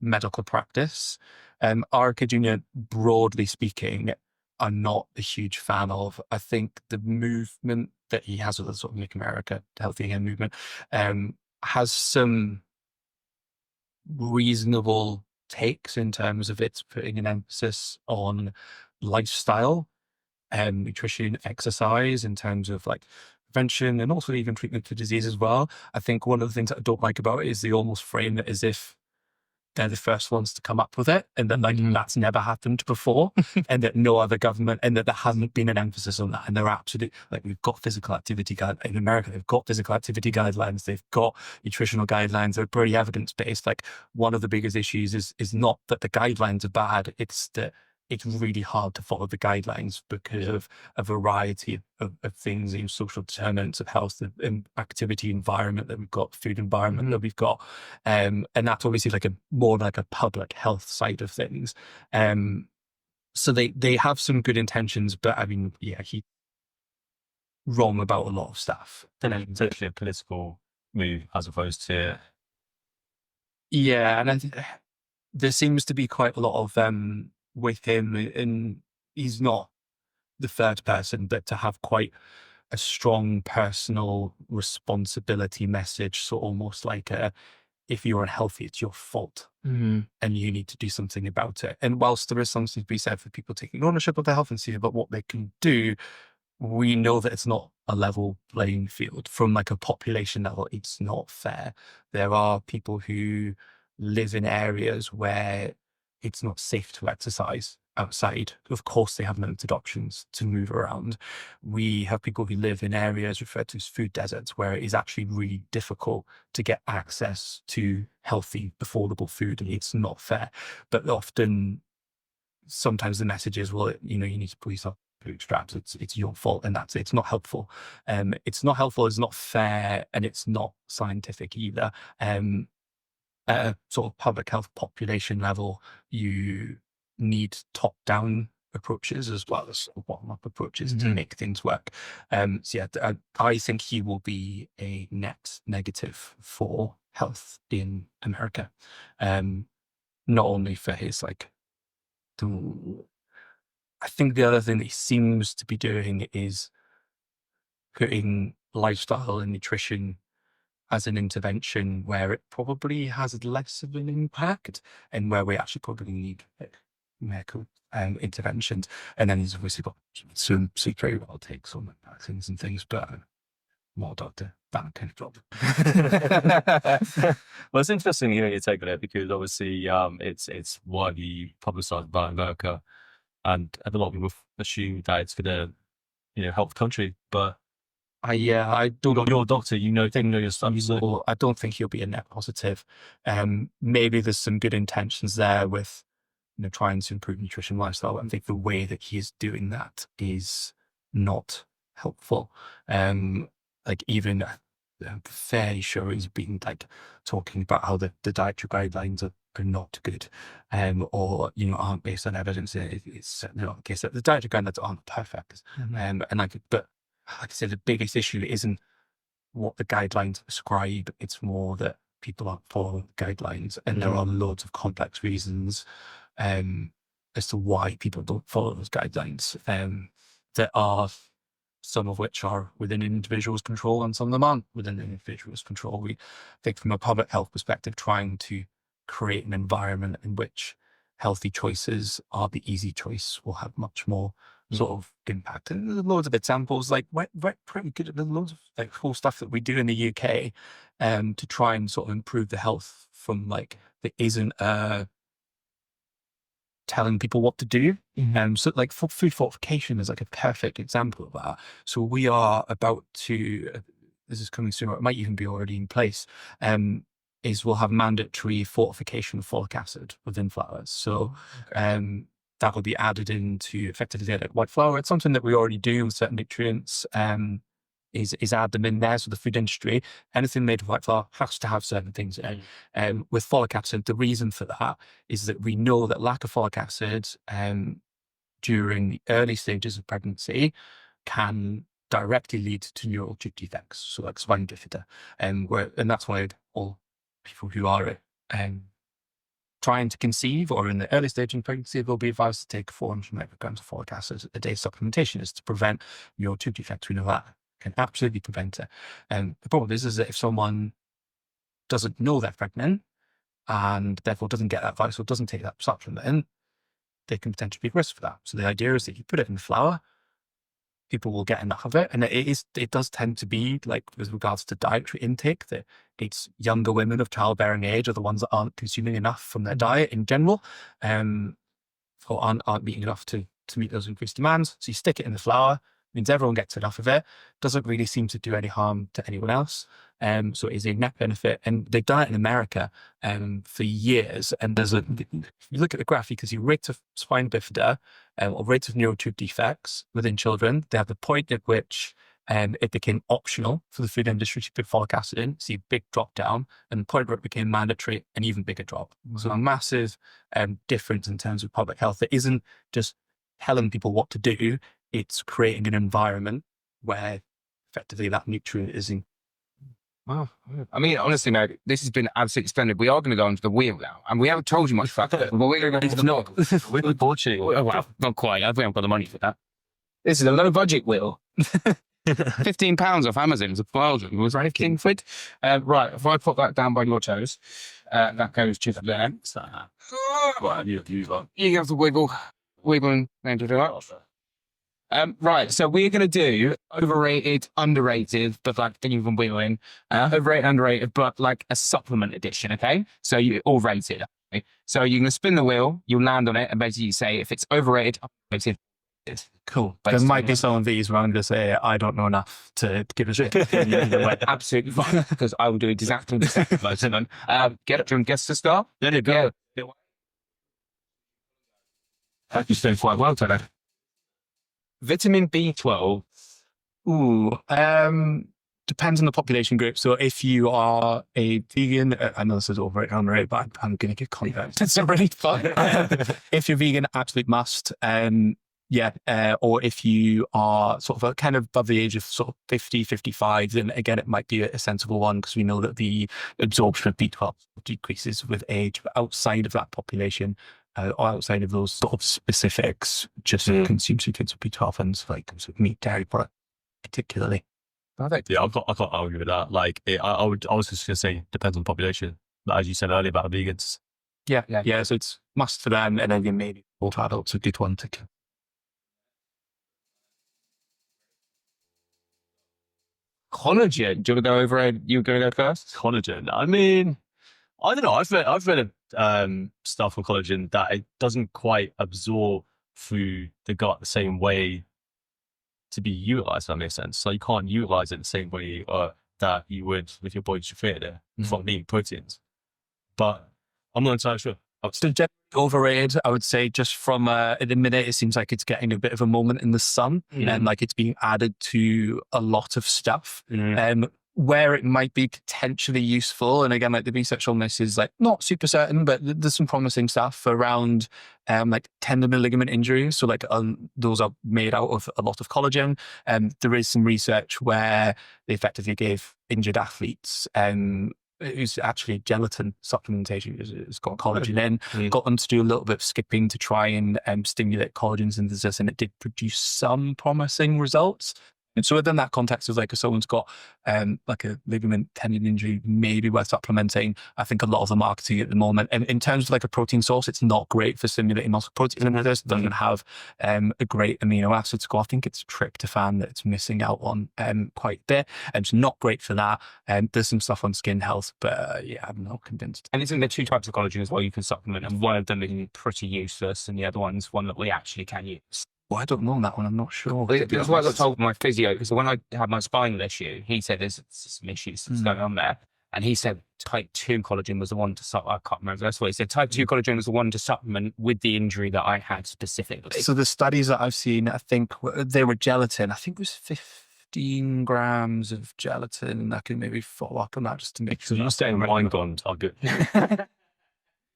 medical practice. RK Jr., broadly speaking, I'm not a huge fan of. I think the movement that he has with the sort of Make America Healthy Again movement has some reasonable takes in terms of it's putting an emphasis on lifestyle and nutrition, exercise in terms of like prevention and also even treatment for disease as well. I think one of the things that I don't like about it is they almost frame it as if they're the first ones to come up with it, and that like that's never happened before, and that no other government, and that there hasn't been an emphasis on that. And they're absolutely like, we've got physical activity in America, they've got physical activity guidelines, they've got nutritional guidelines, they're pretty evidence based. Like one of the biggest issues is not that the guidelines are bad, it's that it's really hard to follow the guidelines because of a variety of things, social determinants of health, the activity environment that we've got, food environment that we've got. And that's obviously like more like a public health side of things. So they have some good intentions, but I mean, he's wrong about a lot of stuff. It's actually a political move as opposed to... Yeah, and there seems to be quite a lot of with him, and he's not the third person, but to have quite a strong personal responsibility message. So almost like if you're unhealthy, it's your fault and you need to do something about it. And whilst there is something to be said for people taking ownership of their health and seeing about what they can do, we know that it's not a level playing field. From like a population level, it's not fair. There are people who live in areas where it's not safe to exercise outside. Of course, they have limited options to move around. We have people who live in areas referred to as food deserts, where it is actually really difficult to get access to healthy, affordable food, and it's not fair. But often, sometimes the message is, well, you need to pull yourself bootstraps. It's your fault, and that's it. It's not helpful. It's not helpful. It's not fair, and it's not scientific either. At a sort of public health population level, you need top-down approaches as well as bottom-up approaches to make things work. So yeah, I think he will be a net negative for health in America. Not only for his I think the other thing that he seems to be doing is putting lifestyle and nutrition as an intervention where it probably has less of an impact and where we actually probably need medical interventions. And then he's obviously got some very well takes on vaccines and things, but more doctor, that kind of job. Well, it's interesting hearing your take on it, because obviously it's widely publicised by America, and a lot of people assume that it's going to help the country. But I don't. you're a doctor, you know your stuff. So I don't think he'll be a net positive. Maybe there's some good intentions there with trying to improve nutrition lifestyle. But I think the way that he is doing that is not helpful. Like even I'm fairly sure he's been like talking about how the dietary guidelines are not good, or aren't based on evidence. It's certainly not the case that the dietary guidelines aren't perfect. But like I said, the biggest issue isn't what the guidelines prescribe. It's more that people aren't following the guidelines, and there are loads of complex reasons as to why people don't follow those guidelines. There are some of which are within an individual's control, and some of them aren't within an individual's control. We think from a public health perspective, trying to create an environment in which healthy choices are the easy choice will have much more sort of impact. And there's loads of examples, like we're pretty good. There's loads of like cool stuff that we do in the UK to try and sort of improve the health from like there isn't telling people what to do. So like food fortification is like a perfect example of that. So we are about to, this is coming soon, or it might even be already in place, is we'll have mandatory fortification of folic acid within flours. So that will be added into effectively like white flour. It's something that we already do with certain nutrients, is add them in there. So the food industry, anything made of white flour has to have certain things in it. With folic acid, the reason for that is that we know that lack of folic acid during the early stages of pregnancy can directly lead to neural tube defects, so like spina bifida. And that's why all people who are trying to conceive or in the early stage of pregnancy will be advised to take 400 micrograms of folic acid a day. Supplementation is to prevent neural tube defects. We know that can absolutely prevent it. The problem is that if someone doesn't know they're pregnant and therefore doesn't get that advice or doesn't take that supplement, they can potentially be at risk for that. So the idea is that you put it in flour, people will get enough of it. And it does tend to be like with regards to dietary intake, that it's younger women of childbearing age are the ones that aren't consuming enough from their diet in general, or aren't eating enough to meet those increased demands. So you stick it in the flour, means everyone gets enough of it, doesn't really seem to do any harm to anyone else. So it is a net benefit. And they've done it in America for years. And there's if you look at the graph, you can see rates of spina bifida or rates of neural tube defects within children. They have the point at which it became optional for the food industry to put folic acid in, see a big drop down, and the point where it became mandatory, an even bigger drop. So a massive difference in terms of public health. It isn't just telling people what to do, it's creating an environment where effectively that nutrient is in. Wow. I mean, honestly, mate, this has been absolutely splendid. We are going to go onto the wheel now, and we haven't told you much about it, but we're going to go into the wheel. we're watching. Well, not quite. We haven't got the money for that. This is a low budget wheel. £15 off Amazon. It was 15 quid. Right, if I put that down by your toes, that goes to there. You have to wiggle and then do that. Right, so we're going to do overrated, underrated, but like even wheeling, overrated, underrated, but like a supplement edition, okay? So you all rated. Okay? So you're going to spin the wheel, you'll land on it, and basically say if it's overrated, underrated. Cool. There might be some of these where I'm going to say I don't know enough to give a shit. Absolutely fine, because I will do exactly the same version. Get up to guess to start. There you go. Yeah. You're doing quite well today. Vitamin B12. Depends on the population group. So if you are a vegan, I know this is overrated, underrated, but I'm going to give context. It's really fun. If you're vegan, absolute must. Or if you are sort of kind of above the age of sort of 50, 55, then again, it might be a sensible one because we know that the absorption of B12 decreases with age. But outside of that population, or outside of those sort of specifics, just consume some kids with B12 and like meat, dairy product particularly. Perfect. Yeah, I can't argue with that. Like, I was just going to say, depends on the population. But as you said earlier about vegans. Yeah. So it's must for them, and then you maybe older adults a good one to. Collagen. Do you want to go over it? You going to go first? Collagen. I mean, I don't know. I've read stuff on collagen that it doesn't quite absorb through the gut the same way to be utilized. If that makes sense. So you can't utilize it the same way that you would with your body's created it from eating proteins. But I'm not entirely sure. So generally overrated, I would say, just from at the minute, it seems like it's getting a bit of a moment in the sun, and like it's being added to a lot of stuff. Where it might be potentially useful, and again, like the research on this is like not super certain, but there's some promising stuff around like tendon and ligament injuries. So like those are made out of a lot of collagen. There is some research where they effectively gave injured athletes who's actually gelatin supplementation. It's got collagen in, got them to do a little bit of skipping to try and stimulate collagen synthesis, and it did produce some promising results. And so within that context of like if someone's got like a ligament tendon injury, maybe worth supplementing. I think a lot of the marketing at the moment, and in terms of like a protein source, it's not great for stimulating muscle protein synthesis. It doesn't have a great amino acid score. I think it's tryptophan that it's missing out on quite a bit, and it's not great for that. There's some stuff on skin health, but yeah, I'm not convinced. And isn't there two types of collagen as well you can supplement, and one of them is pretty useless, and the other one's one that we actually can use? Well, I don't know that one. I'm not sure. That's what I told my physio, because when I had my spinal issue, he said there's some issues that's going on there. And he said type 2 collagen was the one to supplement. I can't remember. That's what he said. Type 2 collagen was the one to supplement with the injury that I had specifically. So the studies that I've seen, I think they were gelatin. I think it was 15 grams of gelatin. I can maybe follow up on that just to make sure. So you're saying wine bonds are good.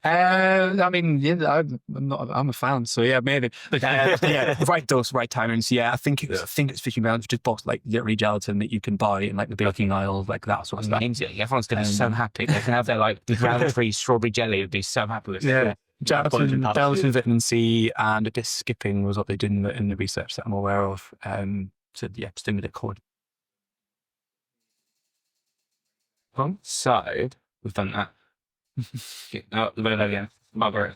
I mean, yeah, I'm a fan, so yeah, maybe. Yeah, right dose, right timings. Yeah, I think it's 15 grams. Just bought like literally gelatin that you can buy in like the baking aisle, like that sort of stuff. Everyone's going to be so happy. They can have their like ground-free strawberry jelly. Would be so happy with it. Yeah. Gelatin, vitamin C, and a bit of skipping was what they did in the research that I'm aware of. To stimulate collagen. So we've done that. Margaret,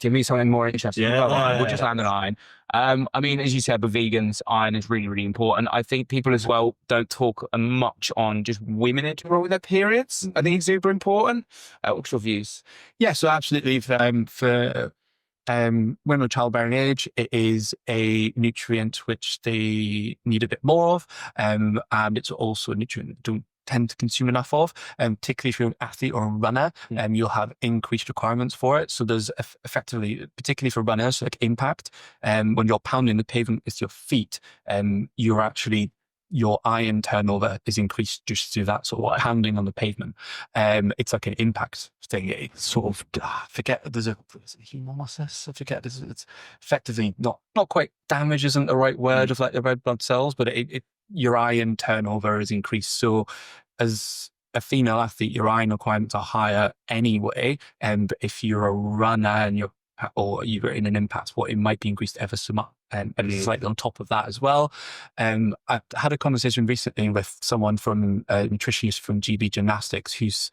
give me something more interesting. We'll just land on iron. I mean, as you said, with vegans, iron is really, really important. I think people as well don't talk much on just women in general with their periods. I think it's super important. What's your views? Yeah, so absolutely. For women of childbearing age, it is a nutrient which they need a bit more of, and it's also a nutrient that don't tend to consume enough of, particularly if you're an athlete or a runner, you'll have increased requirements for it. So there's effectively, particularly for runners, like impact, when you're pounding the pavement with your feet, your iron turnover is increased just through that sort of pounding on the pavement. It's like an impact thing. It's sort of, I forget, there's a hemolysis. I forget, it's effectively not quite damage isn't the right word of like the red blood cells, but your iron turnover is increased. So as a female athlete, your iron requirements are higher anyway. And if you're a runner and you're in an impact sport, it might be increased ever so much. And slightly on top of that as well. I had a conversation recently with someone from a nutritionist from GB Gymnastics who's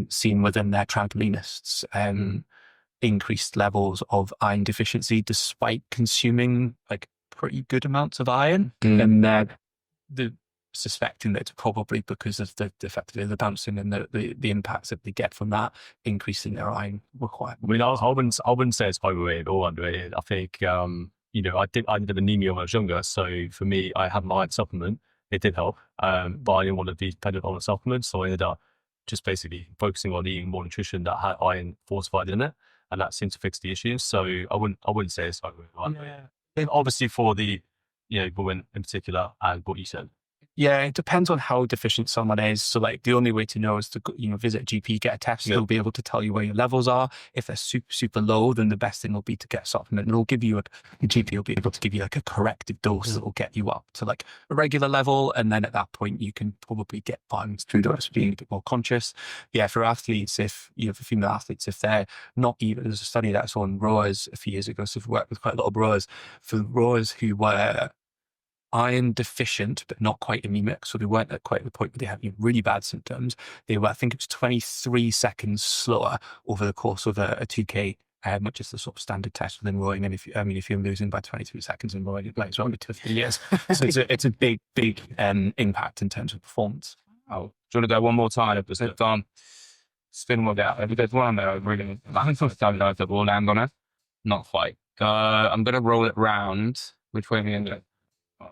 seen within their trampolinists increased levels of iron deficiency despite consuming like pretty good amounts of iron. And they're suspecting that it's probably because of effectively the bouncing and the impacts that they get from that increasing their iron requirement. I mean, I wouldn't say it's overrated or underrated. I think, I did anemia when I was younger. So for me, I had my iron supplement. It did help, but I didn't want to be dependent on a supplement. So I ended up just basically focusing on eating more nutrition that had iron fortified in it. And that seemed to fix the issue. So I wouldn't say it's overrated. Yeah. Obviously for the, women in particular and what you said. Yeah, it depends on how deficient someone is. So like the only way to know is to, visit a GP, get a test. They'll be able to tell you where your levels are. If they're super, super low, then the best thing will be to get a supplement. And it'll give you the GP will be able to give you like a corrective dose that will get you up to like a regular level. And then at that point, you can probably get vitamins through those, being a bit more conscious. Yeah, for athletes, for female athletes, if they're not even, there's a study that I saw on rowers a few years ago. So we've worked with quite a lot of rowers. For rowers who were iron deficient, but not quite anemic. So they weren't at quite the point where they had any really bad symptoms. They were, I think it was 23 seconds slower over the course of a 2K, which is the sort of standard test within rowing. And if you're losing by 23 seconds in rowing, it's only 2 or 3 years. So it's a big impact in terms of performance. Oh, do you want to go one more time? It's gone. Spin one out. If there's one there, I really don't know if it will land on it. Not quite. I'm going to roll it round. Which way are we ended?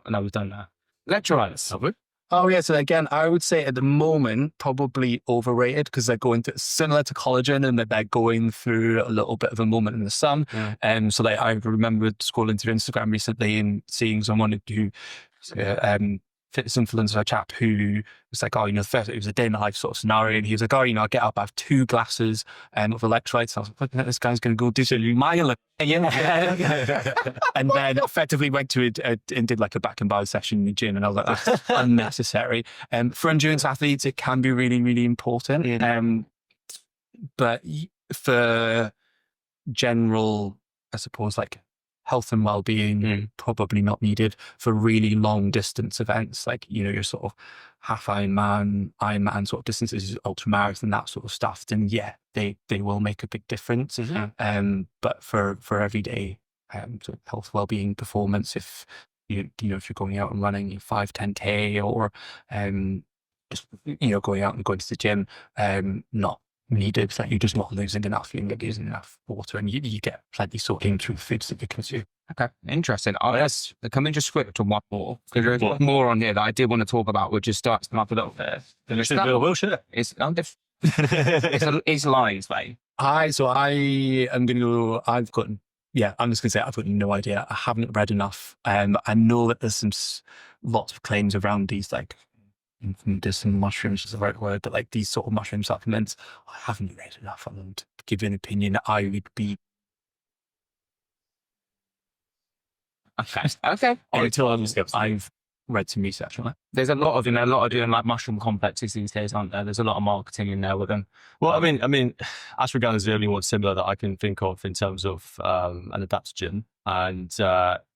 No, we've done that. Electrolytes. Have we? Oh yeah, so again, I would say at the moment, probably overrated because they're going to, similar to collagen, and that they're going through a little bit of a moment in the sun. So like, I remember scrolling through Instagram recently and seeing someone who, fitness influencer chap who was like, oh, you know, first it was a day in the life sort of scenario, and he was like, oh, you know, I get up, I have 2 glasses of electrolytes. I was like, this guy's going to go do a mile. And then effectively went to it and did like a back and bar session in the gym, and I was like, that's unnecessary. For endurance athletes, it can be really, really important. But for general, I suppose, like health and well-being, probably not needed. For really long distance events, like, you know, your sort of half Ironman sort of distances, ultramarathon, that sort of stuff, then yeah, they will make a big difference. But for everyday sort of health, well-being, performance, if you know, if you're going out and running 5, 10K, or just, you know, going out and going to the gym, not needed. Like, you're just not losing enough, you're not using enough water, and you get plenty soaking through the foods that you consume. Okay, interesting. Can we just switch to one more? Because there's one more on here that I did want to talk about, which just starts them up a little bit. We'll share. It's lies, mate. I'm just going to say I've got no idea. I haven't read enough. I know that there's lots of claims around these, like, there's some mushrooms is the right word, but like these sort of mushroom supplements, I haven't read enough on them to give an opinion. I would be okay. Until I've read some research on it. There's a lot of doing like mushroom complexes these days, aren't there? There's a lot of marketing in there with them. Well, I mean, ashwagandha is the only one similar that I can think of in terms of an adaptogen, and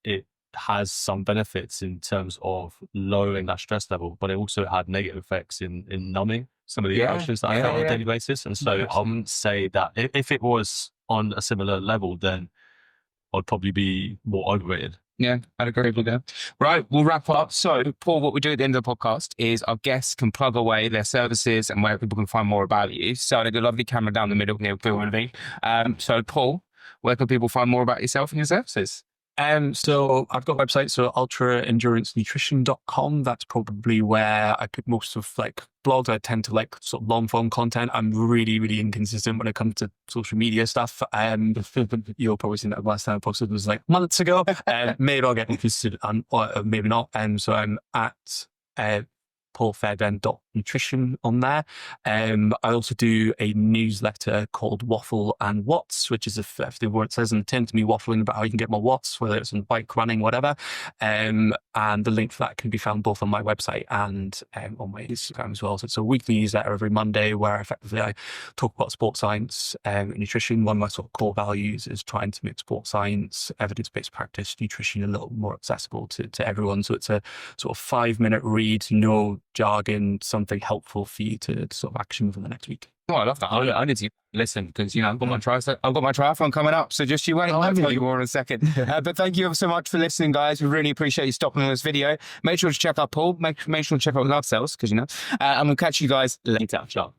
it has some benefits in terms of lowering that stress level, but it also had negative effects in numbing some of the emotions that I felt on a daily basis. And so I wouldn't say that if it was on a similar level, then I'd probably be more overrated. Yeah, I'd agree with that. Right, we'll wrap up. So, Paul, what we do at the end of the podcast is our guests can plug away their services and where people can find more about you. So, I've got a lovely camera down the middle here, so, Paul, where can people find more about yourself and your services? So I've got a website, so ultraendurancenutrition.com. That's probably where I put most of like blogs. I tend to like sort of long form content. I'm really, really inconsistent when it comes to social media stuff. You'll probably seen that last time I posted was like months ago. Maybe I'll get interested or maybe not. So I'm at paulfairbairn.nutrition on there. I also do a newsletter called Waffle and Watts, which is effectively what it says in the tin, to me waffling about how you can get more watts, whether it's on bike, running, whatever. And the link for that can be found both on my website and on my Instagram as well. So it's a weekly newsletter every Monday where effectively I talk about sports science and nutrition. One of my sort of core values is trying to make sports science, evidence-based practice, nutrition a little more accessible to everyone. So it's a sort of 5-minute read, no jargon, something helpful for you to sort of action for the next week. Oh, I love that. I need to listen because, you know, I've got my triathlon coming up. So just you wait. I'll tell you more in a second. But thank you so much for listening, guys. We really appreciate you stopping on this video. Make sure to check out Paul. Make sure to check out Love Cells because, you know, and we'll catch you guys later. Ciao.